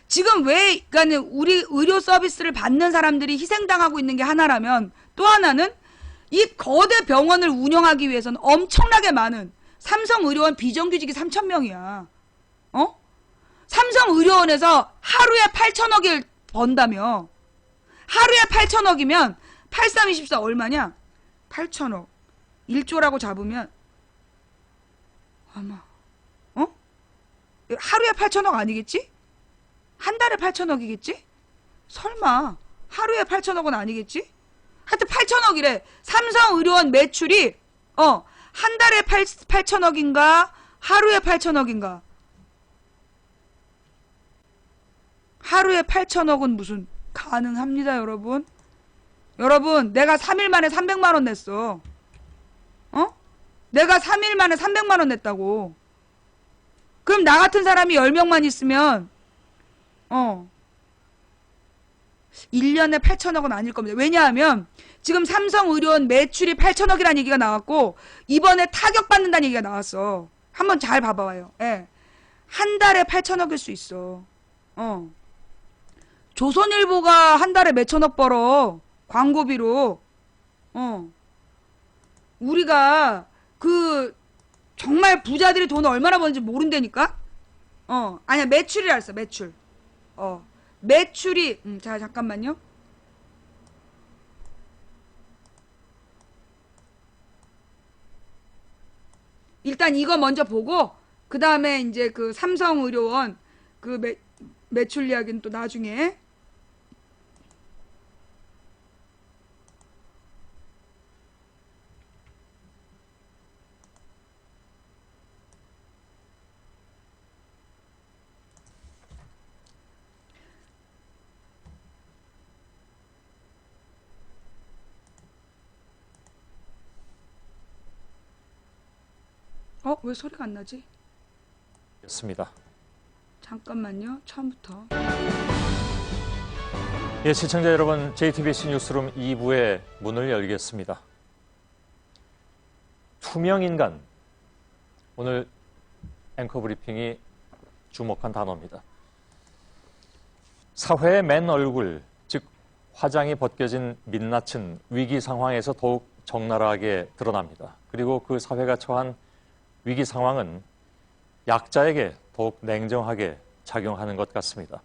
지금 그러니까 우리 의료 서비스를 받는 사람들이 희생당하고 있는 게 하나라면 또 하나는 이 거대 병원을 운영하기 위해서는 엄청나게 많은 삼성의료원 비정규직이 3,000명이야. 삼성의료원에서 하루에 8천억을 번다며. 하루에 8천억이면 8324 얼마냐? 8천억. 1조라고 잡으면 아마 하루에 8천억 아니겠지? 한 달에 8천억이겠지? 설마 하루에 8천억은 아니겠지? 하여튼 8천억이래. 삼성의료원 매출이 한 달에 8천억인가 하루에 8천억인가. 하루에 8천억은 무슨 가능합니다, 여러분. 여러분, 내가 3일 만에 300만 원 냈어. 내가 3일 만에 300만 원 냈다고. 그럼 나 같은 사람이 10명만 있으면 1년에 8천억은 아닐 겁니다. 왜냐하면 지금 삼성의료원 매출이 8천억이라는 얘기가 나왔고 이번에 타격받는다는 얘기가 나왔어. 한번 잘 봐봐요. 한 달에 8천억일 수 있어. 조선일보가 한 달에 몇천억 벌어. 광고비로. 우리가 정말 부자들이 돈을 얼마나 버는지 모른다니까? 아니야, 매출이라 했어, 매출. 매출이, 자, 잠깐만요. 일단 이거 먼저 보고, 그 다음에 이제 그 삼성의료원 매출 이야기는 또 나중에. 왜 소리가 안 나지? 습니다. 잠깐만요. 처음부터. 시청자 여러분, JTBC 뉴스룸 2부의 문을 열겠습니다. 투명인간. 오늘 앵커 브리핑이 주목한 단어입니다. 사회의 맨 얼굴, 즉 화장이 벗겨진 민낯은 위기 상황에서 더욱 적나라하게 드러납니다. 그리고 그 사회가 처한 위기 상황은 약자에게 더욱 냉정하게 작용하는 것 같습니다.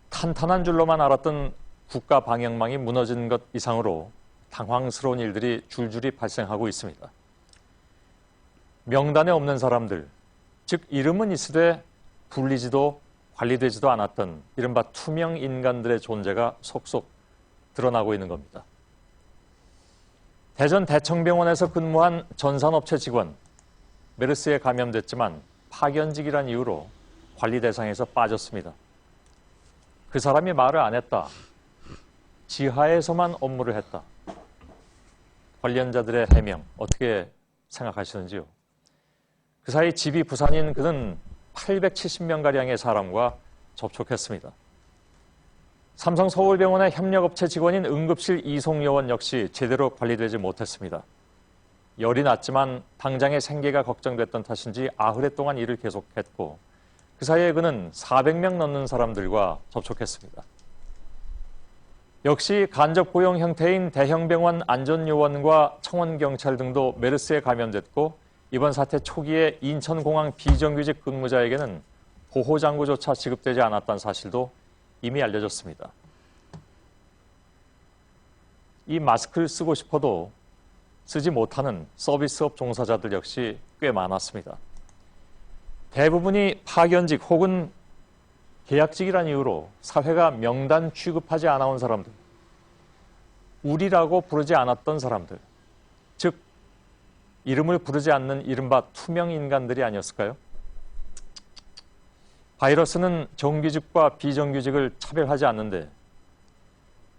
탄탄한 줄로만 알았던 국가 방역망이 무너진 것 이상으로 당황스러운 일들이 줄줄이 발생하고 있습니다. 명단에 없는 사람들, 즉 이름은 있으되 불리지도 관리되지도 않았던 이른바 투명 인간들의 존재가 속속 드러나고 있는 겁니다. 대전 대청병원에서 근무한 전산업체 직원, 메르스에 감염됐지만 파견직이란 이유로 관리 대상에서 빠졌습니다. 그 사람이 말을 안 했다. 지하에서만 업무를 했다. 관련자들의 해명 어떻게 생각하시는지요? 그 사이 집이 부산인 그는 870명가량의 사람과 접촉했습니다. 삼성 서울병원의 협력업체 직원인 응급실 이송요원 역시 제대로 관리되지 못했습니다. 열이 났지만 당장의 생계가 걱정됐던 탓인지 50회 동안 일을 계속했고 그 사이에 그는 400명 넘는 사람들과 접촉했습니다. 역시 간접 고용 형태인 대형병원 안전요원과 청원경찰 등도 메르스에 감염됐고 이번 사태 초기에 인천공항 비정규직 근무자에게는 보호장구조차 지급되지 않았다는 사실도 이미 알려졌습니다. 이 마스크를 쓰고 싶어도 쓰지 못하는 서비스업 종사자들 역시 꽤 많았습니다. 대부분이 파견직 혹은 계약직이란 이유로 사회가 명단 취급하지 않아 온 사람들, 우리라고 부르지 않았던 사람들, 즉 이름을 부르지 않는 이른바 투명 인간들이 아니었을까요? 바이러스는 정규직과 비정규직을 차별하지 않는데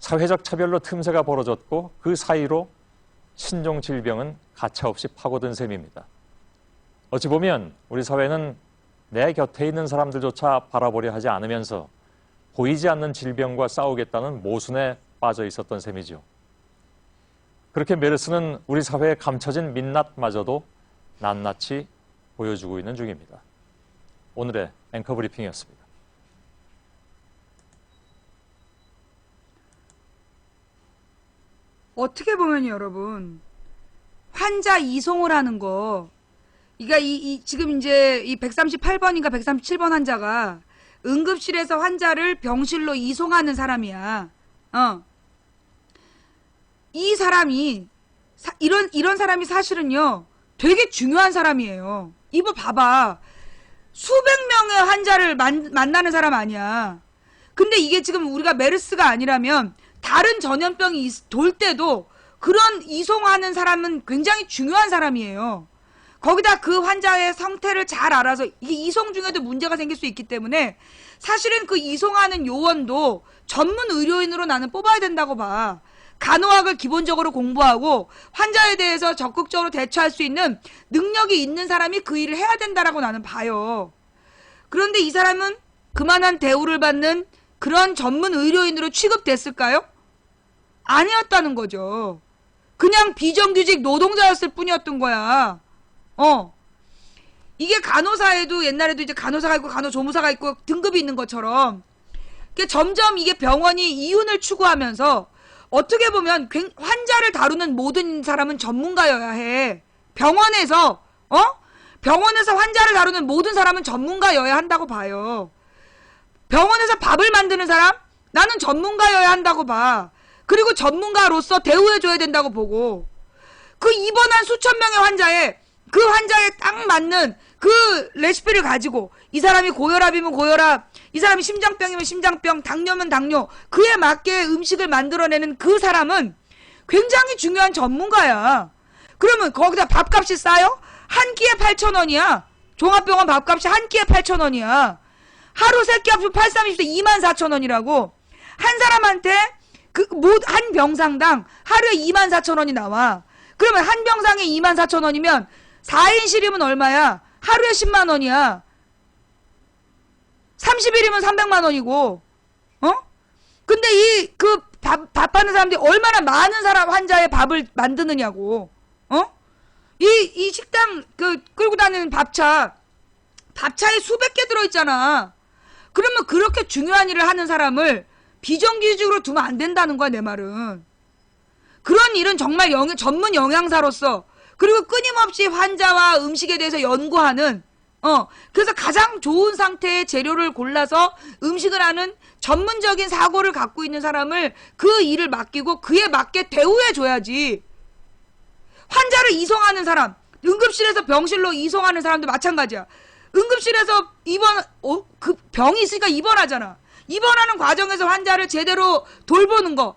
사회적 차별로 틈새가 벌어졌고 그 사이로 신종 질병은 가차없이 파고든 셈입니다. 어찌 보면 우리 사회는 내 곁에 있는 사람들조차 바라보려 하지 않으면서 보이지 않는 질병과 싸우겠다는 모순에 빠져 있었던 셈이죠. 그렇게 메르스는 우리 사회에 감춰진 민낯마저도 낱낱이 보여주고 있는 중입니다. 오늘의 앵커 브리핑이었습니다. 어떻게 보면 여러분, 환자 이송을 하는 거, 그러니까 지금 이제 이 138번인가 137번 환자가 응급실에서 환자를 병실로 이송하는 사람이야. 이 사람이 이런 사람이 사실은요 되게 중요한 사람이에요. 이거 봐봐, 수백 명의 환자를 만나는 사람 아니야. 근데 이게 지금 우리가 메르스가 아니라면 다른 전염병이 돌 때도 그런 이송하는 사람은 굉장히 중요한 사람이에요. 거기다 그 환자의 상태를 잘 알아서, 이게 이송 중에도 문제가 생길 수 있기 때문에 사실은 그 이송하는 요원도 전문 의료인으로 나는 뽑아야 된다고 봐. 간호학을 기본적으로 공부하고 환자에 대해서 적극적으로 대처할 수 있는 능력이 있는 사람이 그 일을 해야 된다라고 나는 봐요. 그런데 이 사람은 그만한 대우를 받는 그런 전문 의료인으로 취급됐을까요? 아니었다는 거죠. 그냥 비정규직 노동자였을 뿐이었던 거야. 이게 간호사에도 옛날에도 이제 간호사가 있고 간호조무사가 있고 등급이 있는 것처럼 점점 이게 병원이 이윤을 추구하면서 어떻게 보면 환자를 다루는 모든 사람은 전문가여야 해. 병원에서 환자를 다루는 모든 사람은 전문가여야 한다고 봐요. 병원에서 밥을 만드는 사람? 나는 전문가여야 한다고 봐. 그리고 전문가로서 대우해줘야 된다고 보고, 그 입원한 수천 명의 환자에 그 환자에 딱 맞는 그 레시피를 가지고, 이 사람이 고혈압이면 고혈압, 이 사람이 심장병이면 심장병, 당뇨면 당뇨, 그에 맞게 음식을 만들어내는 그 사람은 굉장히 중요한 전문가야. 그러면 거기다 밥값이 싸요? 한 끼에 8,000원이야. 종합병원 밥값이 한 끼에 8,000원이야. 하루 세끼 합치면 8,320대 24,000원이라고. 한 사람한테 한 병상당 하루에 24,000원이 나와. 그러면 한 병상에 24,000원이면 4인실이면 얼마야? 하루에 10만 원이야. 30일이면 300만 원이고. 근데 밥 하는 사람들이 얼마나 많은 환자의 밥을 만드느냐고. 이 식당 끌고 다니는 밥차에 수백 개 들어있잖아. 그러면 그렇게 중요한 일을 하는 사람을 비정규직으로 두면 안 된다는 거야, 내 말은. 그런 일은 정말 전문 영양사로서, 그리고 끊임없이 환자와 음식에 대해서 연구하는, 그래서 가장 좋은 상태의 재료를 골라서 음식을 하는 전문적인 사고를 갖고 있는 사람을 그 일을 맡기고 그에 맞게 대우해줘야지. 환자를 이송하는 사람, 응급실에서 병실로 이송하는 사람도 마찬가지야. 응급실에서 그 병이 있으니까 입원하잖아. 입원하는 과정에서 환자를 제대로 돌보는 거,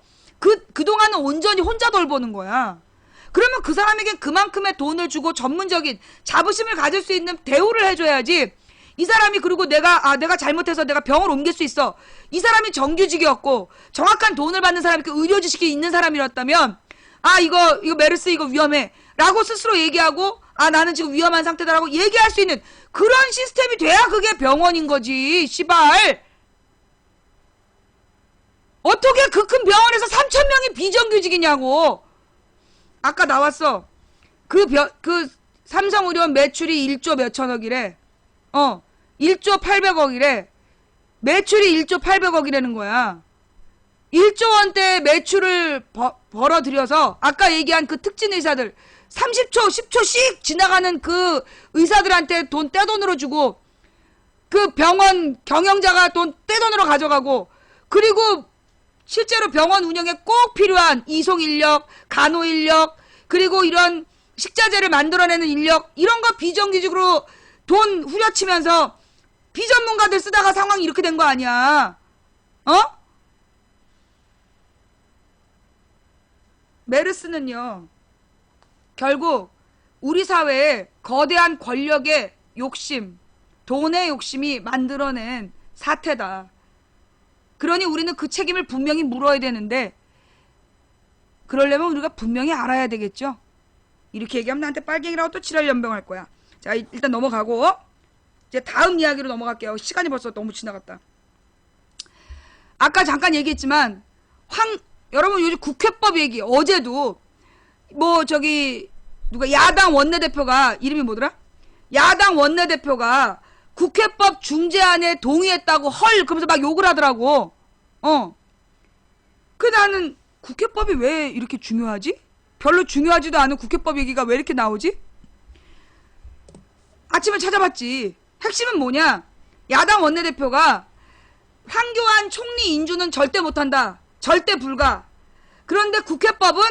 그동안은 온전히 혼자 돌보는 거야. 그러면 그 사람에겐 그만큼의 돈을 주고 전문적인 자부심을 가질 수 있는 대우를 해줘야지. 이 사람이, 그리고 내가 잘못해서 내가 병을 옮길 수 있어. 이 사람이 정규직이었고 정확한 돈을 받는 사람이, 그 의료 지식이 있는 사람이었다면, 이거 메르스 이거 위험해 라고 스스로 얘기하고, 나는 지금 위험한 상태다라고 얘기할 수 있는 그런 시스템이 돼야 그게 병원인 거지, 씨발. 어떻게 그 큰 병원에서 3,000명이 비정규직이냐고. 아까 나왔어. 그 삼성의료원 매출이 1조 몇천억이래. 1조 800억이래. 매출이 1조 800억이라는 거야. 1조 원대의 매출을 벌어들여서 아까 얘기한 그 특진 의사들 30초, 10초씩 지나가는 그 의사들한테 돈 떼돈으로 주고, 그 병원 경영자가 돈 떼돈으로 가져가고, 그리고 실제로 병원 운영에 꼭 필요한 이송 인력, 간호 인력, 그리고 이런 식자재를 만들어내는 인력 이런 거 비정규직으로 돈 후려치면서 비전문가들 쓰다가 상황이 이렇게 된 거 아니야. 어? 메르스는요, 결국 우리 사회에 거대한 권력의 욕심, 돈의 욕심이 만들어낸 사태다. 그러니 우리는 그 책임을 분명히 물어야 되는데, 그러려면 우리가 분명히 알아야 되겠죠. 이렇게 얘기하면 나한테 빨갱이라고 또 지랄 연병할 거야. 자, 일단 넘어가고 이제 다음 이야기로 넘어갈게요. 시간이 벌써 너무 지나갔다. 아까 잠깐 얘기했지만 여러분 요즘 국회법 얘기 어제도 뭐 저기 누가 야당 원내대표가 이름이 뭐더라? 야당 원내대표가 국회법 중재안에 동의했다고 헐 그러면서 막 욕을 하더라고. 그 나는 국회법이 왜 이렇게 중요하지? 별로 중요하지도 않은 국회법 얘기가 왜 이렇게 나오지? 아침에 찾아봤지. 핵심은 뭐냐? 야당 원내대표가 황교안 총리 인준은 절대 못한다. 절대 불가. 그런데 국회법은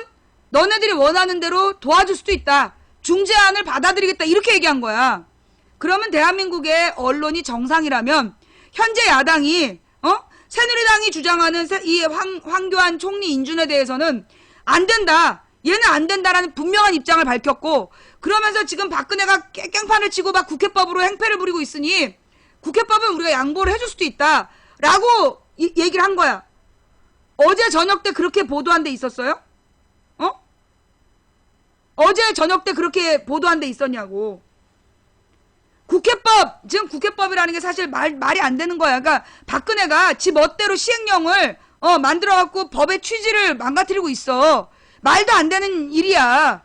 너네들이 원하는 대로 도와줄 수도 있다. 중재안을 받아들이겠다. 이렇게 얘기한 거야. 그러면 대한민국의 언론이 정상이라면 현재 야당이 새누리당이 주장하는 이 황교안 총리 인준에 대해서는 안 된다. 얘는 안 된다라는 분명한 입장을 밝혔고, 그러면서 지금 박근혜가 깽판을 치고 막 국회법으로 행패를 부리고 있으니 국회법은 우리가 양보를 해줄 수도 있다 라고 얘기를 한 거야. 어제 저녁 때 그렇게 보도한 데 있었어요? 어제 저녁 때 그렇게 보도한 데 있었냐고. 국회법, 지금 국회법이라는 게 사실 말이 안 되는 거야. 그러니까 박근혜가 지 멋대로 시행령을 만들어갖고 법의 취지를 망가뜨리고 있어. 말도 안 되는 일이야.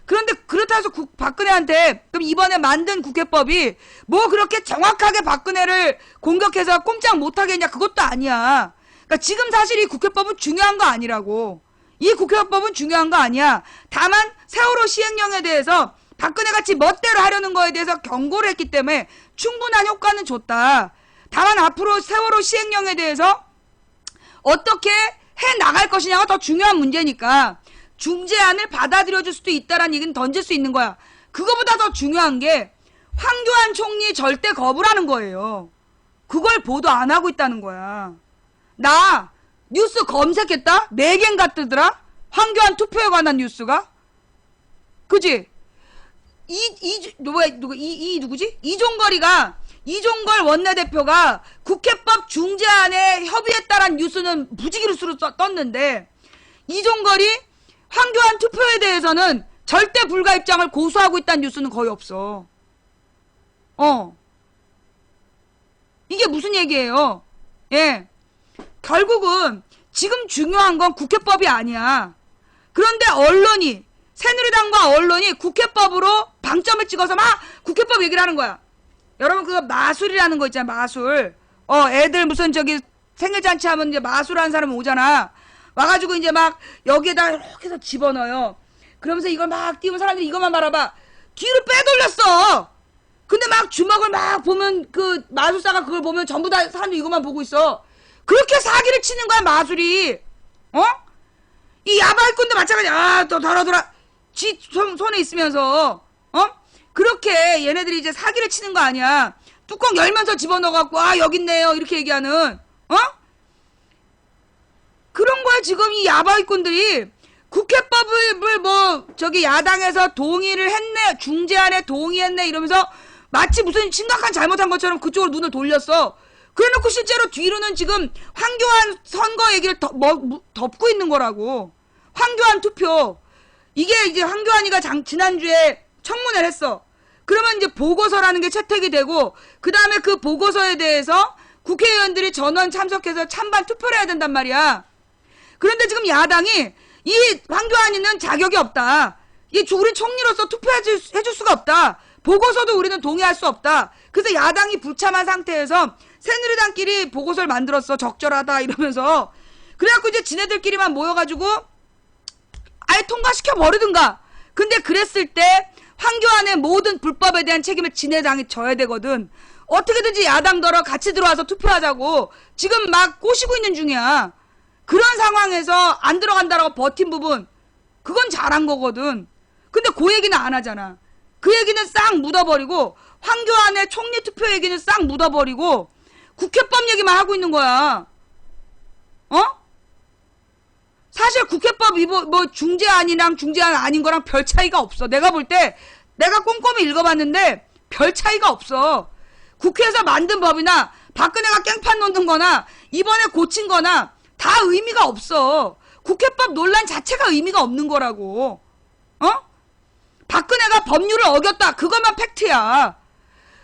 그런데 그렇다 해서 박근혜한테 그럼 이번에 만든 국회법이 뭐 그렇게 정확하게 박근혜를 공격해서 꼼짝 못하겠냐, 그것도 아니야. 그러니까 지금 사실 이 국회법은 중요한 거 아니라고. 이 국회법은 중요한 거 아니야. 다만 세월호 시행령에 대해서 박근혜같이 멋대로 하려는 거에 대해서 경고를 했기 때문에 충분한 효과는 줬다. 다만 앞으로 세월호 시행령에 대해서 어떻게 해 나갈 것이냐가 더 중요한 문제니까 중재안을 받아들여줄 수도 있다라는 얘기는 던질 수 있는 거야. 그거보다 더 중요한 게 황교안 총리 절대 거부라는 거예요. 그걸 보도 안 하고 있다는 거야. 나 뉴스 검색했다? 4개인가 뜨더라? 황교안 투표에 관한 뉴스가? 그지? 누구지? 이종걸 원내대표가 국회법 중재안에 협의했다라는 뉴스는 무지기루스로 떴는데, 이종걸이 황교안 투표에 대해서는 절대 불가 입장을 고수하고 있다는 뉴스는 거의 없어. 이게 무슨 얘기예요? 예. 결국은 지금 중요한 건 국회법이 아니야. 그런데 언론이, 새누리당과 언론이 국회법으로 방점을 찍어서 막 국회법 얘기를 하는 거야. 여러분 그거 마술이라는 거 있잖아, 마술. 애들 무슨 저기 생일잔치 하면 이제 마술하는 사람 오잖아. 와가지고 이제 막 여기에다 이렇게 해서 집어넣어요. 그러면서 이걸 막 띄우면 사람들이 이것만 바라봐. 뒤로 빼돌렸어. 근데 막 주먹을 막 보면 그 마술사가 그걸 보면 전부 다 사람들이 이것만 보고 있어. 그렇게 사기를 치는 거야, 마술이. 이 야발꾼도 마찬가지야. 또 돌아. 지 손에 있으면서, 그렇게 얘네들이 이제 사기를 치는 거 아니야. 뚜껑 열면서 집어넣어갖고, 여기 있네요. 이렇게 얘기하는, 그런 거야, 지금 이 야바위꾼들이. 국회법을 야당에서 동의를 했네, 중재안에 동의했네, 이러면서 마치 무슨 심각한 잘못한 것처럼 그쪽으로 눈을 돌렸어. 그래놓고 실제로 뒤로는 지금 황교안 선거 얘기를 덮고 있는 거라고. 황교안 투표. 이게 이제 황교안이가 지난주에 청문회를 했어. 그러면 이제 보고서라는 게 채택이 되고, 그 다음에 그 보고서에 대해서 국회의원들이 전원 참석해서 찬반 투표를 해야 된단 말이야. 그런데 지금 야당이 이 황교안이는 자격이 없다. 우리 총리로서 투표해줄 수가 없다. 보고서도 우리는 동의할 수 없다. 그래서 야당이 불참한 상태에서 새누리당끼리 보고서를 만들었어. 적절하다 이러면서. 그래갖고 이제 지네들끼리만 모여가지고 아예 통과시켜 버리든가. 근데 그랬을 때 황교안의 모든 불법에 대한 책임을 지네당이 져야 되거든. 어떻게든지 야당더러 같이 들어와서 투표하자고 지금 막 꼬시고 있는 중이야. 그런 상황에서 안 들어간다라고 버틴 부분, 그건 잘한 거거든. 그 얘기는 안 하잖아. 그 얘기는 싹 묻어버리고 황교안의 총리 투표 얘기는 싹 묻어버리고 국회법 얘기만 하고 있는 거야. 사실 국회법 뭐 중재안이랑 중재안 아닌 거랑 별 차이가 없어. 내가 볼 때 내가 꼼꼼히 읽어봤는데 별 차이가 없어. 국회에서 만든 법이나 박근혜가 깽판 놓는 거나 이번에 고친 거나 다 의미가 없어. 국회법 논란 자체가 의미가 없는 거라고. 박근혜가 법률을 어겼다. 그것만 팩트야.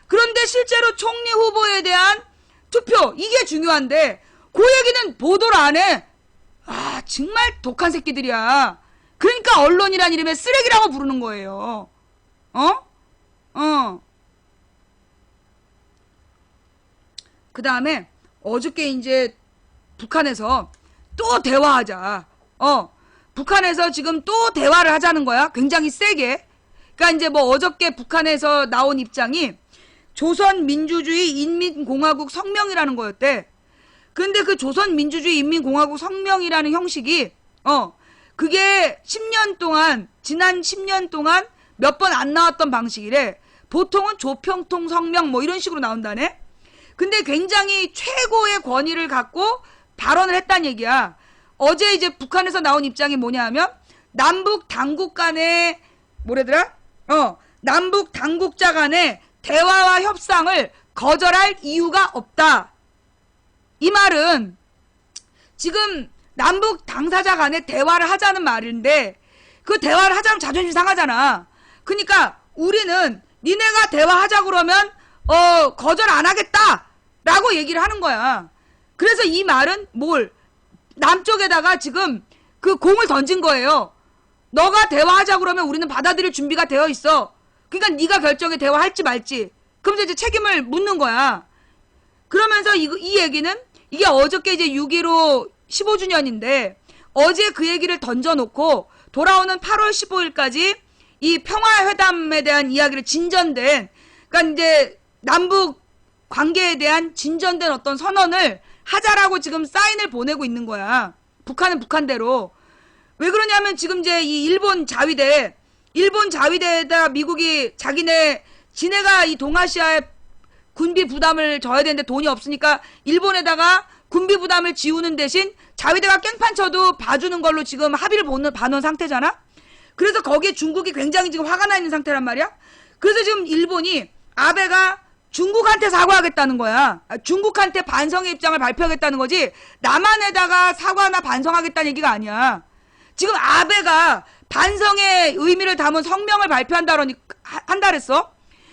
그런데 실제로 총리 후보에 대한 투표 이게 중요한데 그 얘기는 보도를 안 해. 아 정말 독한 새끼들이야. 그러니까 언론이란 이름에 쓰레기라고 부르는 거예요. 그 다음에 어저께 이제 북한에서 또 대화하자. 북한에서 지금 또 대화를 하자는 거야. 굉장히 세게. 그러니까 이제 뭐 어저께 북한에서 나온 입장이 조선민주주의 인민공화국 성명이라는 거였대. 근데 그 조선민주주의 인민공화국 성명이라는 형식이 그게 10년 동안 지난 10년 동안 몇 번 안 나왔던 방식이래. 보통은 조평통 성명 뭐 이런 식으로 나온다네. 근데 굉장히 최고의 권위를 갖고 발언을 했다는 얘기야. 어제 이제 북한에서 나온 입장이 뭐냐 하면 남북 당국 간의 뭐래더라? 남북 당국자 간의 대화와 협상을 거절할 이유가 없다. 이 말은 지금 남북 당사자 간에 대화를 하자는 말인데 그 대화를 하자면 자존심 상하잖아. 그러니까 우리는 니네가 대화하자 그러면 거절 안 하겠다 라고 얘기를 하는 거야. 그래서 이 말은 뭘 남쪽에다가 지금 그 공을 던진 거예요. 너가 대화하자 그러면 우리는 받아들일 준비가 되어 있어. 그러니까 네가 결정해 대화할지 말지. 그러면서 이제 책임을 묻는 거야. 그러면서 이 얘기는 이게 어저께 이제 6.15 15주년인데 어제 그 얘기를 던져놓고 돌아오는 8월 15일까지 이 평화회담에 대한 이야기를 진전된, 그러니까 이제 남북 관계에 대한 진전된 어떤 선언을 하자라고 지금 사인을 보내고 있는 거야. 북한은 북한대로. 왜 그러냐면 지금 이제 이 일본 자위대에다 미국이 지네가 이 동아시아에 군비 부담을 져야 되는데 돈이 없으니까 일본에다가 군비 부담을 지우는 대신 자위대가 깽판 쳐도 봐주는 걸로 지금 합의를 봐놓은 상태잖아? 그래서 거기에 중국이 굉장히 지금 화가 나 있는 상태란 말이야? 그래서 지금 일본이 아베가 중국한테 사과하겠다는 거야. 중국한테 반성의 입장을 발표하겠다는 거지 남한에다가 사과나 반성하겠다는 얘기가 아니야. 지금 아베가 반성의 의미를 담은 성명을 발표한다 그랬어.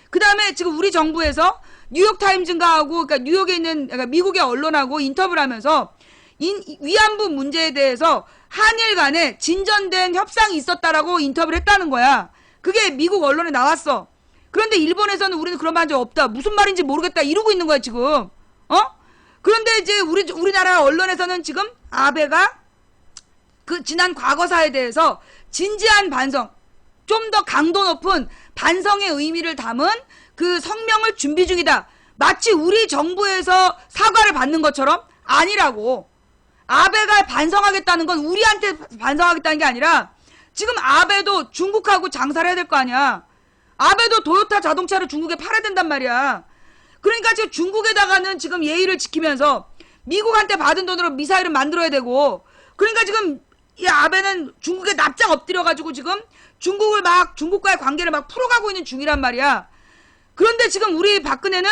그 다음에 지금 우리 정부에서 뉴욕타임즈인가 하고, 그러니까 뉴욕에 있는, 그러니까 미국의 언론하고 인터뷰를 하면서 위안부 문제에 대해서 한일 간에 진전된 협상이 있었다라고 인터뷰를 했다는 거야. 그게 미국 언론에 나왔어. 그런데 일본에서는 우리는 그런 말 한 적 없다. 무슨 말인지 모르겠다. 이러고 있는 거야, 지금. 그런데 이제 우리나라 언론에서는 지금 아베가 그 지난 과거사에 대해서 진지한 반성, 좀 더 강도 높은 반성의 의미를 담은 그 성명을 준비 중이다. 마치 우리 정부에서 사과를 받는 것처럼 아니라고. 아베가 반성하겠다는 건 우리한테 반성하겠다는 게 아니라 지금 아베도 중국하고 장사를 해야 될 거 아니야. 아베도 도요타 자동차를 중국에 팔아야 된단 말이야. 그러니까 지금 중국에다가는 지금 예의를 지키면서 미국한테 받은 돈으로 미사일을 만들어야 되고, 그러니까 지금 이 아베는 중국에 납작 엎드려가지고 지금 중국과의 관계를 막 풀어가고 있는 중이란 말이야. 그런데 지금 우리 박근혜는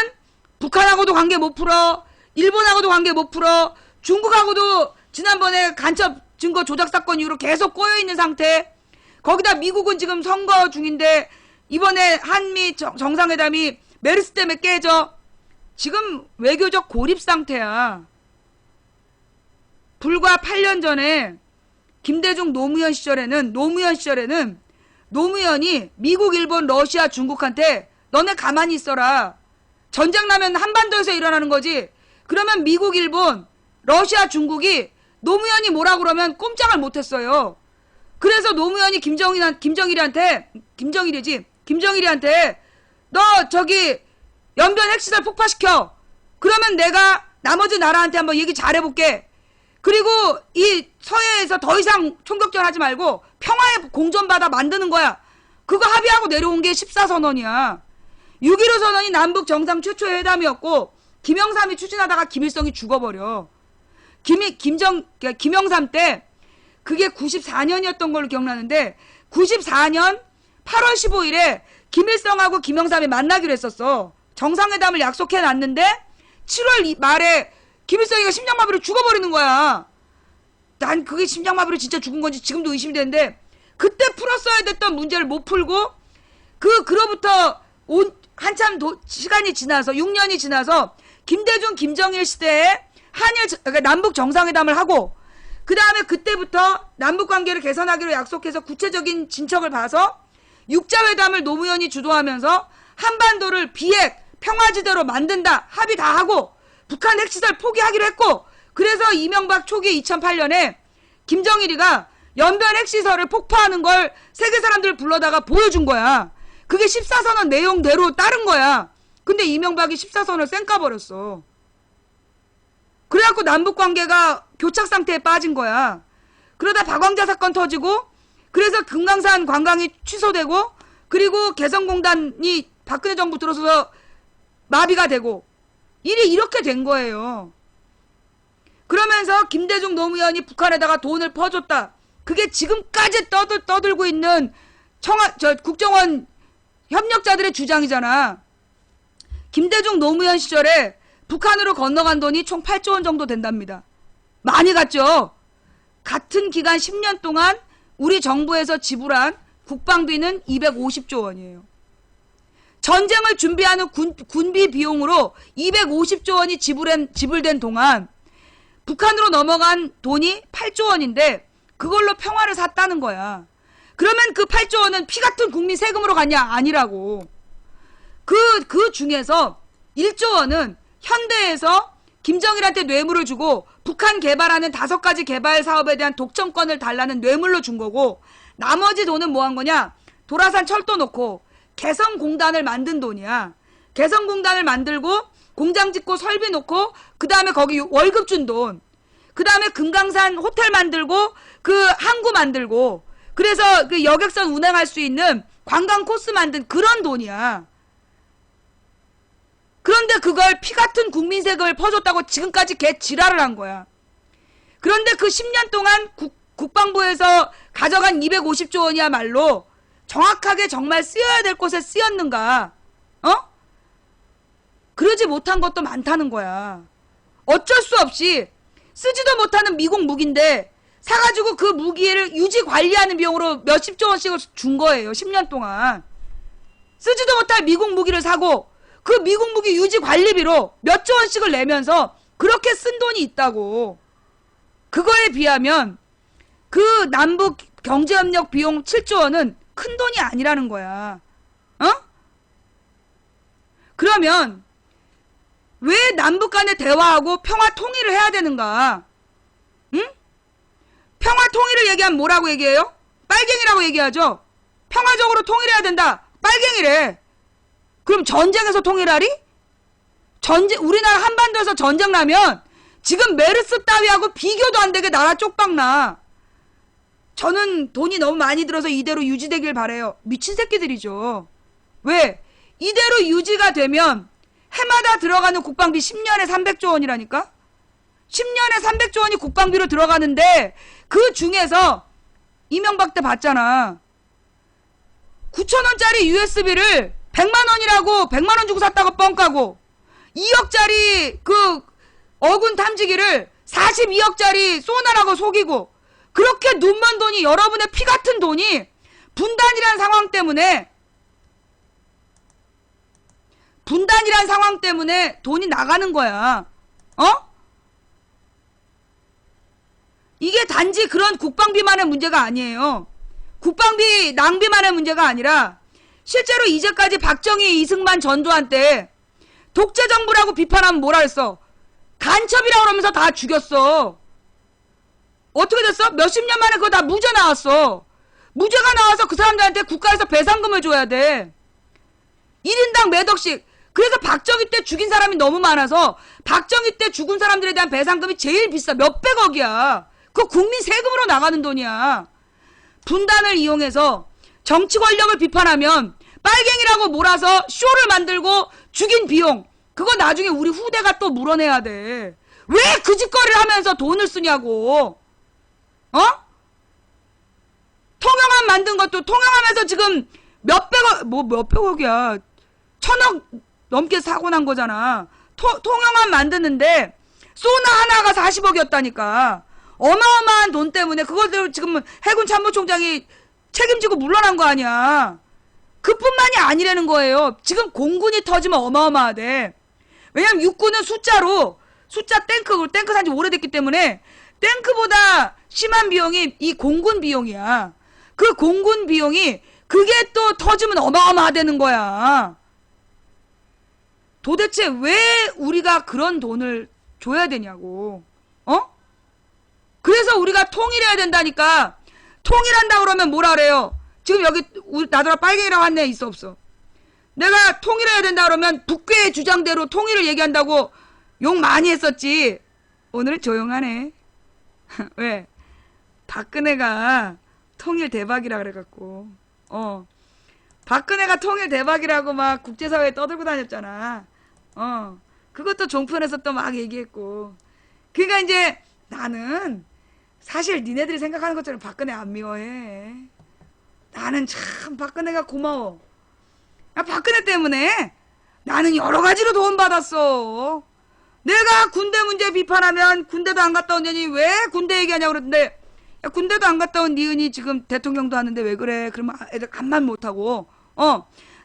북한하고도 관계 못 풀어, 일본하고도 관계 못 풀어, 중국하고도 지난번에 간첩 증거 조작 사건 이후로 계속 꼬여있는 상태. 거기다 미국은 지금 선거 중인데 이번에 한미 정상회담이 메르스 때문에 깨져. 지금 외교적 고립 상태야. 불과 8년 전에 김대중 노무현 시절에는 노무현이 미국, 일본, 러시아, 중국한테 너네 가만히 있어라. 전쟁 나면 한반도에서 일어나는 거지. 그러면 미국, 일본, 러시아, 중국이 노무현이 뭐라 그러면 꼼짝을 못했어요. 그래서 노무현이 김정일이한테 너 저기 연변 핵시설 폭파시켜. 그러면 내가 나머지 나라한테 한번 얘기 잘해볼게. 그리고 이 서해에서 더 이상 총격전 하지 말고 평화의 공전바다 만드는 거야. 그거 합의하고 내려온 게 14선언이야. 6.15 선언이 남북 정상 최초의 회담이었고 김영삼이 추진하다가 김일성이 죽어버려. 김영삼 때 그게 94년이었던 걸로 기억나는데 94년 8월 15일에 김일성하고 김영삼이 만나기로 했었어. 정상회담을 약속해놨는데 7월 말에 김일성이가 심장마비로 죽어버리는 거야. 난 그게 심장마비로 진짜 죽은 건지 지금도 의심이 되는데 그때 풀었어야 됐던 문제를 못 풀고 그로부터 한참 시간이 지나서 6년이 지나서 김대중 김정일 시대에 그러니까 남북 정상회담을 하고 그 다음에 그때부터 남북 관계를 개선하기로 약속해서 구체적인 진척을 봐서 육자회담을 노무현이 주도하면서 한반도를 비핵 평화지대로 만든다 합의 다 하고 북한 핵시설 포기하기로 했고 그래서 이명박 초기 2008년에 김정일이가 연변 핵시설을 폭파하는 걸 세계 사람들을 불러다가 보여준 거야. 그게 14선언 내용대로 따른 거야. 근데 이명박이 14선언을 쌩까버렸어. 그래갖고 남북관계가 교착 상태에 빠진 거야. 그러다 박광자 사건 터지고 그래서 금강산 관광이 취소되고 그리고 개성공단이 박근혜 정부 들어서서 마비가 되고 일이 이렇게 된 거예요. 그러면서 김대중 노무현이 북한에다가 돈을 퍼줬다. 그게 지금까지 떠들고 있는 국정원 협력자들의 주장이잖아. 김대중 노무현 시절에 북한으로 건너간 돈이 총 8조 원 정도 된답니다. 많이 갔죠. 같은 기간 10년 동안 우리 정부에서 지불한 국방비는 250조 원이에요. 전쟁을 준비하는 군비 비용으로 250조 원이 지불된 동안 북한으로 넘어간 돈이 8조 원인데 그걸로 평화를 샀다는 거야. 그러면 그 8조 원은 피 같은 국민 세금으로 갔냐? 아니라고. 그 중에서 1조 원은 현대에서 김정일한테 뇌물을 주고 북한 개발하는 5가지 개발 사업에 대한 독점권을 달라는 뇌물로 준 거고 나머지 돈은 뭐 한 거냐? 도라산 철도 놓고 개성공단을 만든 돈이야. 개성공단을 만들고 공장 짓고 설비 놓고 그 다음에 거기 월급 준 돈. 그 다음에 금강산 호텔 만들고 그 항구 만들고 그래서 그 여객선 운행할 수 있는 관광 코스 만든 그런 돈이야. 그런데 그걸 피 같은 국민 세금을 퍼줬다고 지금까지 개 지랄을 한 거야. 그런데 그 10년 동안 국방부에서 가져간 250조 원이야말로 정확하게 정말 쓰여야 될 곳에 쓰였는가? 그러지 못한 것도 많다는 거야. 어쩔 수 없이 쓰지도 못하는 미국 무기인데 사가지고 그 무기를 유지 관리하는 비용으로 몇십조 원씩을 준 거예요. 10년 동안. 쓰지도 못할 미국 무기를 사고 그 미국 무기 유지 관리비로 몇조 원씩을 내면서 그렇게 쓴 돈이 있다고. 그거에 비하면 그 남북 경제협력 비용 7조 원은 큰 돈이 아니라는 거야. 그러면 왜 남북 간에 대화하고 평화 통일을 해야 되는가? 응? 평화 통일을 얘기하면 뭐라고 얘기해요? 빨갱이라고 얘기하죠. 평화적으로 통일해야 된다. 빨갱이래. 그럼 전쟁에서 통일하리? 우리나라 한반도에서 전쟁 나면 지금 메르스 따위하고 비교도 안 되게 나라 쪽박나. 저는 돈이 너무 많이 들어서 이대로 유지되길 바래요. 미친 새끼들이죠. 왜? 이대로 유지가 되면 해마다 들어가는 국방비 10년에 300조 원이라니까? 10년에 300조 원이 국방비로 들어가는데 그 중에서 이명박 때 봤잖아. 9,000원짜리 USB를 100만 원이라고 100만 원 주고 샀다고 뻥까고 2억짜리 그 어군 탐지기를 42억짜리 쏘나라고 속이고 그렇게 눈먼 돈이 여러분의 피 같은 돈이 분단이란 상황 때문에 돈이 나가는 거야. 이게 단지 그런 국방비만의 문제가 아니에요. 국방비 낭비만의 문제가 아니라 실제로 이제까지 박정희, 이승만 전두환 때 독재정부라고 비판하면 뭐라 했어? 간첩이라고 그러면서 다 죽였어. 어떻게 됐어? 몇십 년 만에 그거 다 무죄 나왔어. 무죄가 나와서 그 사람들한테 국가에서 배상금을 줘야 돼. 1인당 몇 억씩. 그래서 박정희 때 죽인 사람이 너무 많아서 박정희 때 죽은 사람들에 대한 배상금이 제일 비싸. 몇백억이야. 그거 국민 세금으로 나가는 돈이야. 분단을 이용해서 정치 권력을 비판하면 빨갱이라고 몰아서 쇼를 만들고 죽인 비용, 그거 나중에 우리 후대가 또 물어내야 돼. 왜 그 짓거리를 하면서 돈을 쓰냐고. 통영함 만든 것도 통영함에서 지금 몇백억이야. 1,000억 넘게 사고 난 거잖아. 통영함 만드는데 소나 하나가 40억이었다니까. 어마어마한 돈 때문에 그것들 지금 해군 참모총장이 책임지고 물러난 거 아니야. 그뿐만이 아니라는 거예요. 지금 공군이 터지면 어마어마하대. 왜냐면 육군은 숫자 탱크 산지 오래됐기 때문에 탱크보다 심한 비용이 이 공군 비용이야. 그 공군 비용이 그게 또 터지면 어마어마하다는 거야. 도대체 왜 우리가 그런 돈을 줘야 되냐고. 그래서 우리가 통일해야 된다니까. 통일한다 그러면 뭐라 그래요? 지금 여기 나더러 빨갱이라고 한 애 있어 없어? 내가 통일해야 된다 그러면 북괴의 주장대로 통일을 얘기한다고 욕 많이 했었지. 오늘은 조용하네. 왜? 박근혜가 통일 대박이라 그래갖고 박근혜가 통일 대박이라고 막 국제사회에 떠들고 다녔잖아. 그것도 종편에서 또 막 얘기했고. 그러니까 이제 나는 사실 니네들이 생각하는 것처럼 박근혜 안 미워해. 나는 참 박근혜가 고마워. 박근혜 때문에 나는 여러 가지로 도움받았어. 내가 군대 문제 비판하면 군대도 안 갔다 온다니 왜 군대 얘기하냐고 그러던데, 야, 군대도 안 갔다 온 니은이 지금 대통령도 하는데 왜 그래? 그러면 애들 간만 못하고.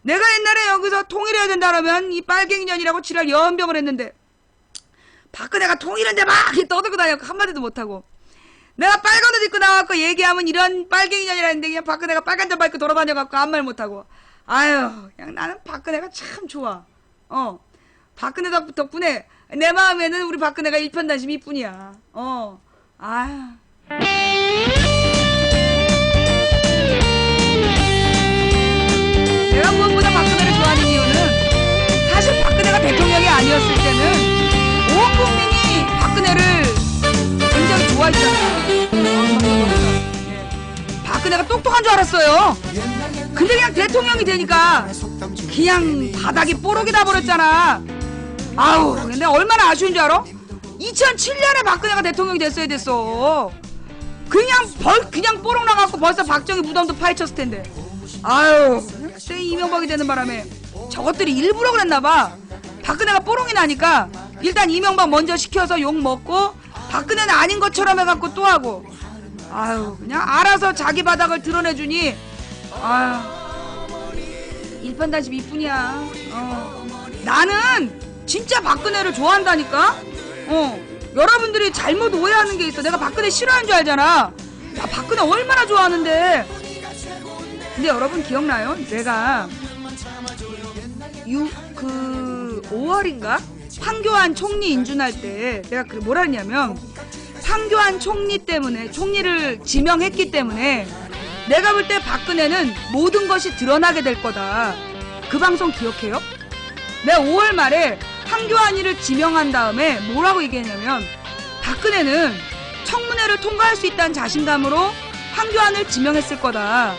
내가 옛날에 여기서 통일해야 된다 그러면 이 빨갱이년이라고 지랄 연병을 했는데 박근혜가 통일한데 막 떠들고 다녀고 한마디도 못하고, 내가 빨간 옷 입고 나와갖고 얘기하면 이런 빨갱이년이라 했는데 그냥 박근혜가 빨간 잠바 입고 돌아다녀갖고 아무 말 못하고. 아유, 그냥 나는 박근혜가 참 좋아. 박근혜 덕분에 내 마음에는 우리 박근혜가 일편단심이 뿐이야. 아유. 내가 무엇보다 박근혜를 좋아하는 이유는 사실 박근혜가 대통령이 아니었을 때는 온 국민이 박근혜를 굉장히 좋아했잖아요. 박근혜가 똑똑한 줄 알았어요. 근데 그냥 대통령이 되니까 그냥 바닥이 뽀록이 다 버렸잖아. 아우, 근데 얼마나 아쉬운 줄 알아? 2007년에 박근혜가 대통령이 됐어야 됐어. 그냥 뽀록 나갖고 벌써 박정희 무덤도 파헤쳤을 텐데. 아유, 그때 이명박이 되는 바람에 저것들이 일부러 그랬나봐. 박근혜가 뽀록이 나니까 일단 이명박 먼저 시켜서 욕 먹고 박근혜는 아닌 것처럼 해갖고 또 하고. 아유, 그냥 알아서 자기 바닥을 드러내주니 아유, 일편단심 이뿐이야. 나는 진짜 박근혜를 좋아한다니까. 여러분들이 잘못 오해하는 게 있어. 내가 박근혜 싫어하는 줄 알잖아. 나 박근혜 얼마나 좋아하는데. 근데 여러분 기억나요? 내가 5월인가? 황교안 총리 인준할 때 내가 뭐라 했냐면, 황교안 총리 때문에, 총리를 지명했기 때문에 내가 볼 때 박근혜는 모든 것이 드러나게 될 거다. 그 방송 기억해요? 내가 5월 말에 황교안이를 지명한 다음에 뭐라고 얘기했냐면, 박근혜는 청문회를 통과할 수 있다는 자신감으로 황교안을 지명했을 거다.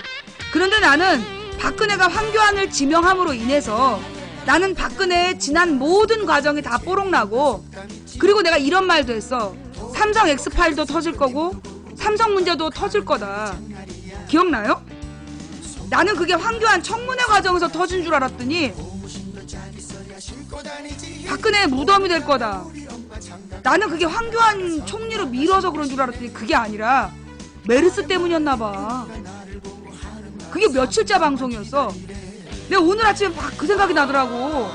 그런데 나는 박근혜가 황교안을 지명함으로 인해서 나는 박근혜의 지난 모든 과정이 다 뽀록나고, 그리고 내가 이런 말도 했어. 삼성 X파일도 터질 거고 삼성 문제도 터질 거다. 기억나요? 나는 그게 황교안 청문회 과정에서 터진 줄 알았더니 박근혜의 무덤이 될 거다. 나는 그게 황교안 총리로 밀어서 그런 줄 알았더니 그게 아니라 메르스 때문이었나 봐. 그게 며칠자 방송이었어. 내가 오늘 아침에 막 그 생각이 나더라고.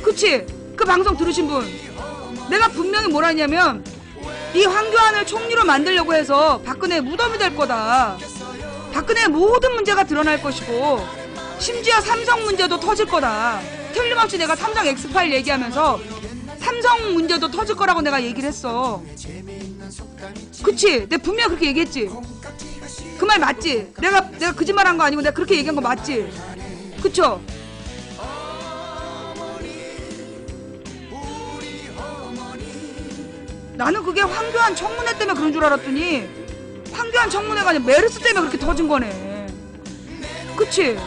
그치? 그 방송 들으신 분, 내가 분명히 뭐라 했냐면, 이 황교안을 총리로 만들려고 해서 박근혜의 무덤이 될 거다. 박근혜의 모든 문제가 드러날 것이고 심지어 삼성 문제도 터질 거다. 틀림없이 내가 삼성 X파일 얘기하면서 삼성 문제도 터질 거라고 내가 얘기를 했어. 그치? 내가 분명히 그렇게 얘기했지. 그 말 맞지? 내가 거짓말한 거 아니고 내가 그렇게 얘기한 거 맞지? 그쵸? 나는 그게 황교안 청문회 때문에 그런 줄 알았더니 황교안 청문회가 아니라 메르스 때문에 그렇게 터진 거네. 그치?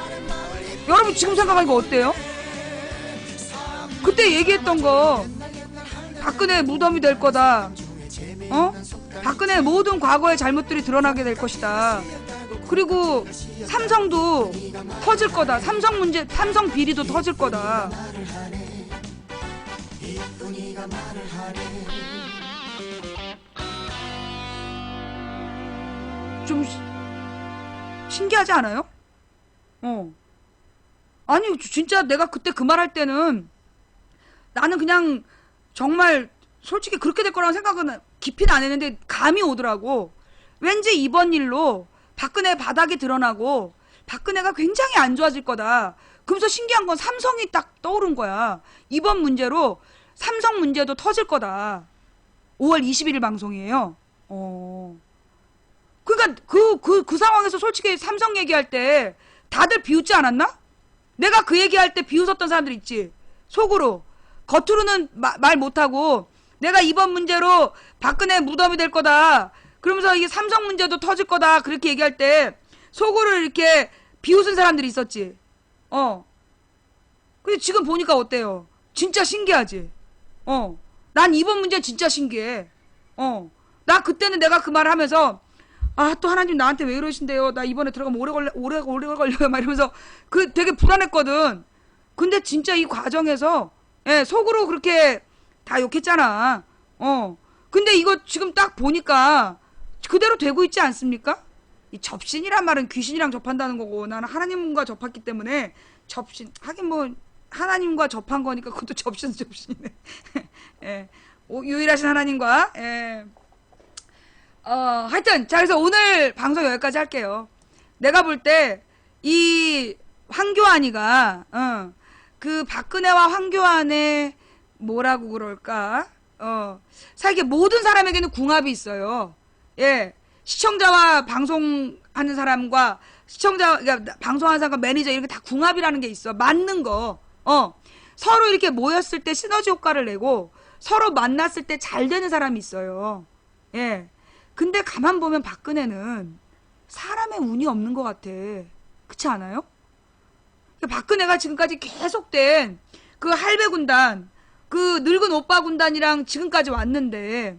여러분 지금 생각하니까 어때요? 그때 얘기했던 거 박근혜 무덤이 될 거다. 박근혜 모든 과거의 잘못들이 드러나게 될 것이다. 그리고 삼성도 터질 거다. 삼성 비리도 터질 거다. 좀 신기하지 않아요? 아니 진짜 내가 그때 그 말 할 때는 나는 그냥 정말 솔직히 그렇게 될 거라고 생각은 깊이는 안 했는데 감이 오더라고. 왠지 이번 일로 박근혜 바닥이 드러나고 박근혜가 굉장히 안 좋아질 거다. 그러면서 신기한 건 삼성이 딱 떠오른 거야. 이번 문제로 삼성 문제도 터질 거다. 5월 21일 방송이에요. 그러니까 그 상황에서 솔직히 삼성 얘기할 때 다들 비웃지 않았나? 내가 그 얘기할 때 비웃었던 사람들 있지. 속으로. 겉으로는 말 못하고 내가 이번 문제로 박근혜 무덤이 될 거다. 그러면서 이게 삼성 문제도 터질 거다. 그렇게 얘기할 때 속으로 이렇게 비웃은 사람들이 있었지. 근데 지금 보니까 어때요? 진짜 신기하지? 난 이번 문제 진짜 신기해. 나 그때는 내가 그 말을 하면서 아, 또 하나님 나한테 왜 이러신대요? 나 이번에 들어가면 오래 걸려요. 막 이러면서 되게 불안했거든. 근데 진짜 이 과정에서 속으로 그렇게 다 욕했잖아. 근데 이거 지금 딱 보니까 그대로 되고 있지 않습니까? 이 접신이란 말은 귀신이랑 접한다는 거고 나는 하나님과 접했기 때문에 접신 하긴 뭐 하나님과 접한 거니까 그것도 접신이네. 유일하신 하나님과 하여튼 자 그래서 오늘 방송 여기까지 할게요. 내가 볼 때 이 황교안이가 그 박근혜와 황교안의 뭐라고 그럴까? 사실 모든 사람에게는 궁합이 있어요. 시청자와 방송하는 사람과 그러니까 방송하는 사람과 매니저 이렇게 다 궁합이라는 게 있어. 맞는 거. 서로 이렇게 모였을 때 시너지 효과를 내고 서로 만났을 때 잘 되는 사람이 있어요. 근데 가만 보면 박근혜는 사람의 운이 없는 것 같아. 그렇지 않아요? 박근혜가 지금까지 계속된 그 할배 군단, 그 늙은 오빠 군단이랑 지금까지 왔는데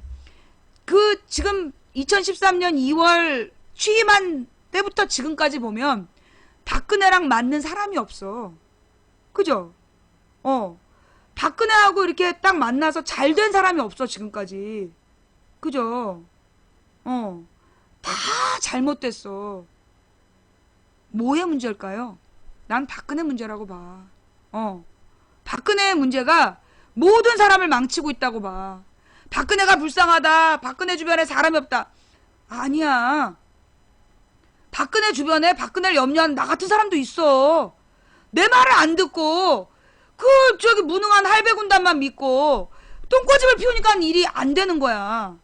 그 지금 2013년 2월 취임한 때부터 지금까지 보면 박근혜랑 맞는 사람이 없어. 그죠? 박근혜하고 이렇게 딱 만나서 잘 된 사람이 없어 지금까지. 그죠? 다 잘못됐어. 뭐의 문제일까요? 난 박근혜 문제라고 봐. 박근혜의 문제가 모든 사람을 망치고 있다고 봐. 박근혜가 불쌍하다. 박근혜 주변에 사람이 없다. 아니야. 박근혜 주변에 박근혜를 염려하는 나 같은 사람도 있어. 내 말을 안 듣고 저기 무능한 할배 군단만 믿고 똥꼬집을 피우니까 일이 안 되는 거야.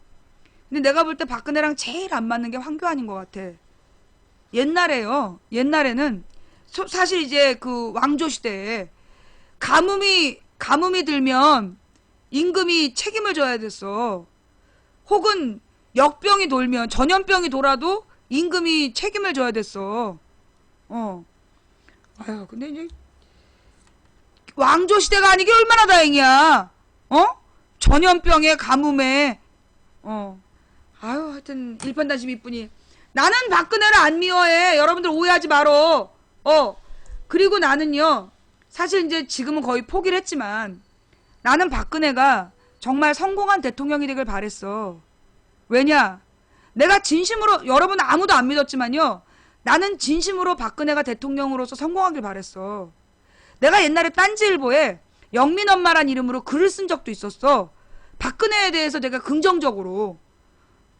근데 내가 볼 때 박근혜랑 제일 안 맞는 게 황교안인 것 같아. 옛날에는 사실 이제 그 왕조 시대에 가뭄이 들면 임금이 책임을 져야 됐어. 혹은 역병이 돌면 전염병이 돌아도 임금이 책임을 져야 됐어. 아유, 근데 이제 왕조 시대가 아니기 얼마나 다행이야. 전염병에 가뭄에 아유, 하여튼 일편단심일 뿐이. 나는 박근혜를 안 미워해. 여러분들 오해하지 말어. 그리고 나는요. 사실 이제 지금은 거의 포기를 했지만 나는 박근혜가 정말 성공한 대통령이 되길 바랬어. 왜냐? 내가 진심으로 여러분 아무도 안 믿었지만요. 나는 진심으로 박근혜가 대통령으로서 성공하길 바랬어. 내가 옛날에 딴지일보에 영민엄마란 이름으로 글을 쓴 적도 있었어. 박근혜에 대해서 내가 긍정적으로.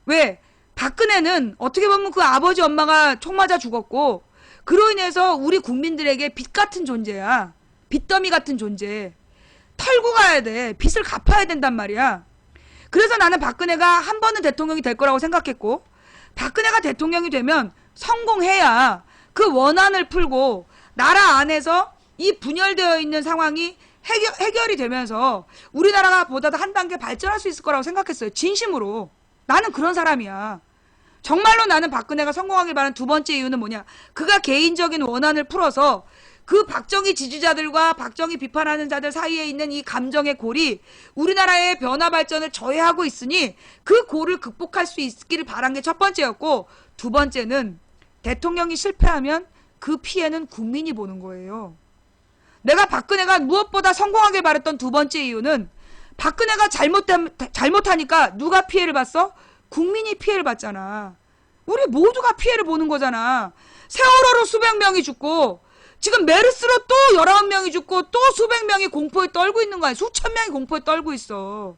왜? 박근혜는 어떻게 보면 그 아버지 엄마가 총 맞아 죽었고 그로 인해서 우리 국민들에게 빚 같은 존재야. 빚더미 같은 존재. 털고 가야 돼. 빚을 갚아야 된단 말이야. 그래서 나는 박근혜가 한 번은 대통령이 될 거라고 생각했고 박근혜가 대통령이 되면 성공해야 그 원한을 풀고 나라 안에서 이 분열되어 있는 상황이 해결이 되면서 우리나라가 보다 한 단계 발전할 수 있을 거라고 생각했어요. 진심으로. 나는 그런 사람이야. 정말로 나는 박근혜가 성공하길 바라는 두 번째 이유는 뭐냐? 그가 개인적인 원한을 풀어서 그 박정희 지지자들과 박정희 비판하는 자들 사이에 있는 이 감정의 골이 우리나라의 변화 발전을 저해하고 있으니 그 골을 극복할 수 있기를 바란 게 첫 번째였고, 두 번째는 대통령이 실패하면 그 피해는 국민이 보는 거예요. 내가 박근혜가 무엇보다 성공하길 바랬던 두 번째 이유는 박근혜가 잘못하니까 누가 피해를 봤어? 국민이 피해를 봤잖아. 우리 모두가 피해를 보는 거잖아. 세월호로 수백 명이 죽고 지금 메르스로 또 19명이 죽고 또 수백 명이 공포에 떨고 있는 거 아니야. 수천 명이 공포에 떨고 있어.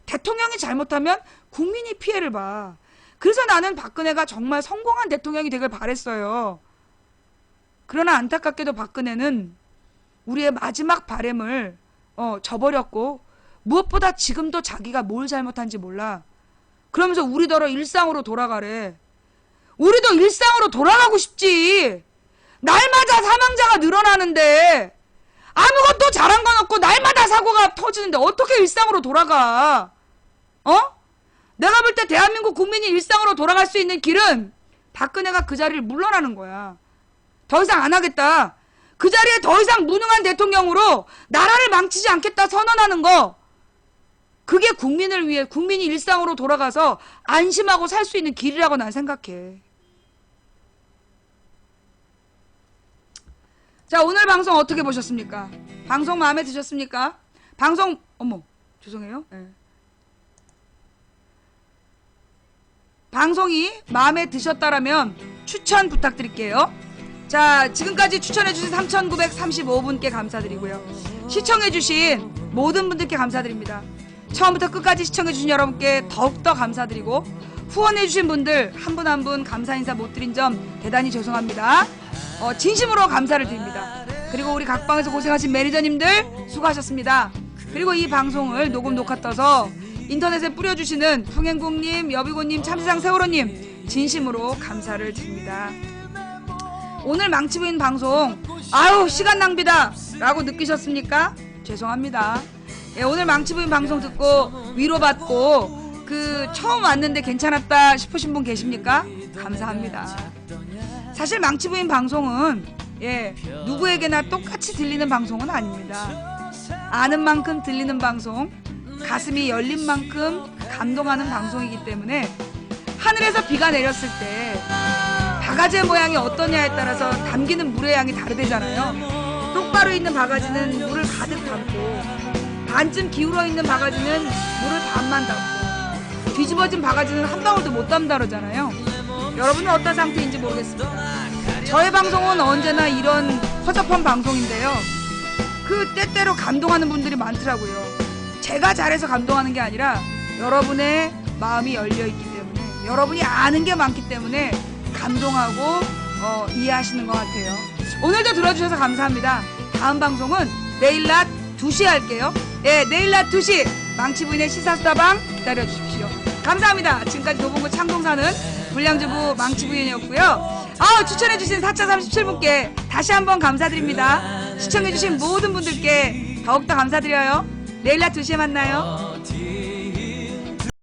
대통령이 잘못하면 국민이 피해를 봐. 그래서 나는 박근혜가 정말 성공한 대통령이 되길 바랬어요. 그러나 안타깝게도 박근혜는 우리의 마지막 바램을 저버렸고, 무엇보다 지금도 자기가 뭘 잘못한지 몰라. 그러면서 우리더러 일상으로 돌아가래. 우리도 일상으로 돌아가고 싶지. 날마다 사망자가 늘어나는데 아무것도 잘한 건 없고 날마다 사고가 터지는데 어떻게 일상으로 돌아가? 내가 볼 때 대한민국 국민이 일상으로 돌아갈 수 있는 길은 박근혜가 그 자리를 물러나는 거야. 더 이상 안 하겠다. 그 자리에 더 이상 무능한 대통령으로 나라를 망치지 않겠다 선언하는 거. 그게 국민을 위해, 국민이 일상으로 돌아가서 안심하고 살 수 있는 길이라고 난 생각해. 자, 오늘 방송 어떻게 보셨습니까? 방송 마음에 드셨습니까? 방송, 죄송해요. 네. 방송이 마음에 드셨다라면 추천 부탁드릴게요. 자, 지금까지 추천해주신 3,935분께 감사드리고요. 시청해주신 모든 분들께 감사드립니다. 처음부터 끝까지 시청해주신 여러분께 더욱더 감사드리고, 후원해주신 분들 한 분 한 분 감사 인사 못 드린 점 대단히 죄송합니다. 진심으로 감사를 드립니다. 그리고 우리 각방에서 고생하신 매니저님들 수고하셨습니다. 그리고 이 방송을 녹화 떠서 인터넷에 뿌려주시는 풍행국님, 여비고님, 참세상 세월호님 진심으로 감사를 드립니다. 오늘 망치부인 방송 시간 낭비다 라고 느끼셨습니까? 죄송합니다. 오늘 망치부인 방송 듣고 위로받고 처음 왔는데 괜찮았다 싶으신 분 계십니까? 감사합니다. 사실 망치부인 방송은 누구에게나 똑같이 들리는 방송은 아닙니다. 아는 만큼 들리는 방송, 가슴이 열린 만큼 감동하는 방송이기 때문에 하늘에서 비가 내렸을 때 바가지의 모양이 어떠냐에 따라서 담기는 물의 양이 다르대잖아요. 똑바로 있는 바가지는 물을 가득 담고, 반쯤 기울어 있는 바가지는 물을 반만 담고, 뒤집어진 바가지는 한 방울도 못 담다 그러잖아요. 여러분은 어떤 상태인지 모르겠습니다. 저의 방송은 언제나 이런 허접한 방송인데요. 때때로 감동하는 분들이 많더라고요. 제가 잘해서 감동하는 게 아니라 여러분의 마음이 열려있기 때문에, 여러분이 아는 게 많기 때문에 감동하고 이해하시는 것 같아요. 오늘도 들어주셔서 감사합니다. 다음 방송은 내일 낮 2시에 할게요. 내일 낮 2시 망치부인의 시사수다방 기다려주십시오. 감사합니다. 지금까지 도봉구 창동 사는 불량주부 망치부인이었고요. 추천해주신 4,037분께 다시 한번 감사드립니다. 시청해주신 모든 분들께 더욱더 감사드려요. 내일 낮 2시에 만나요.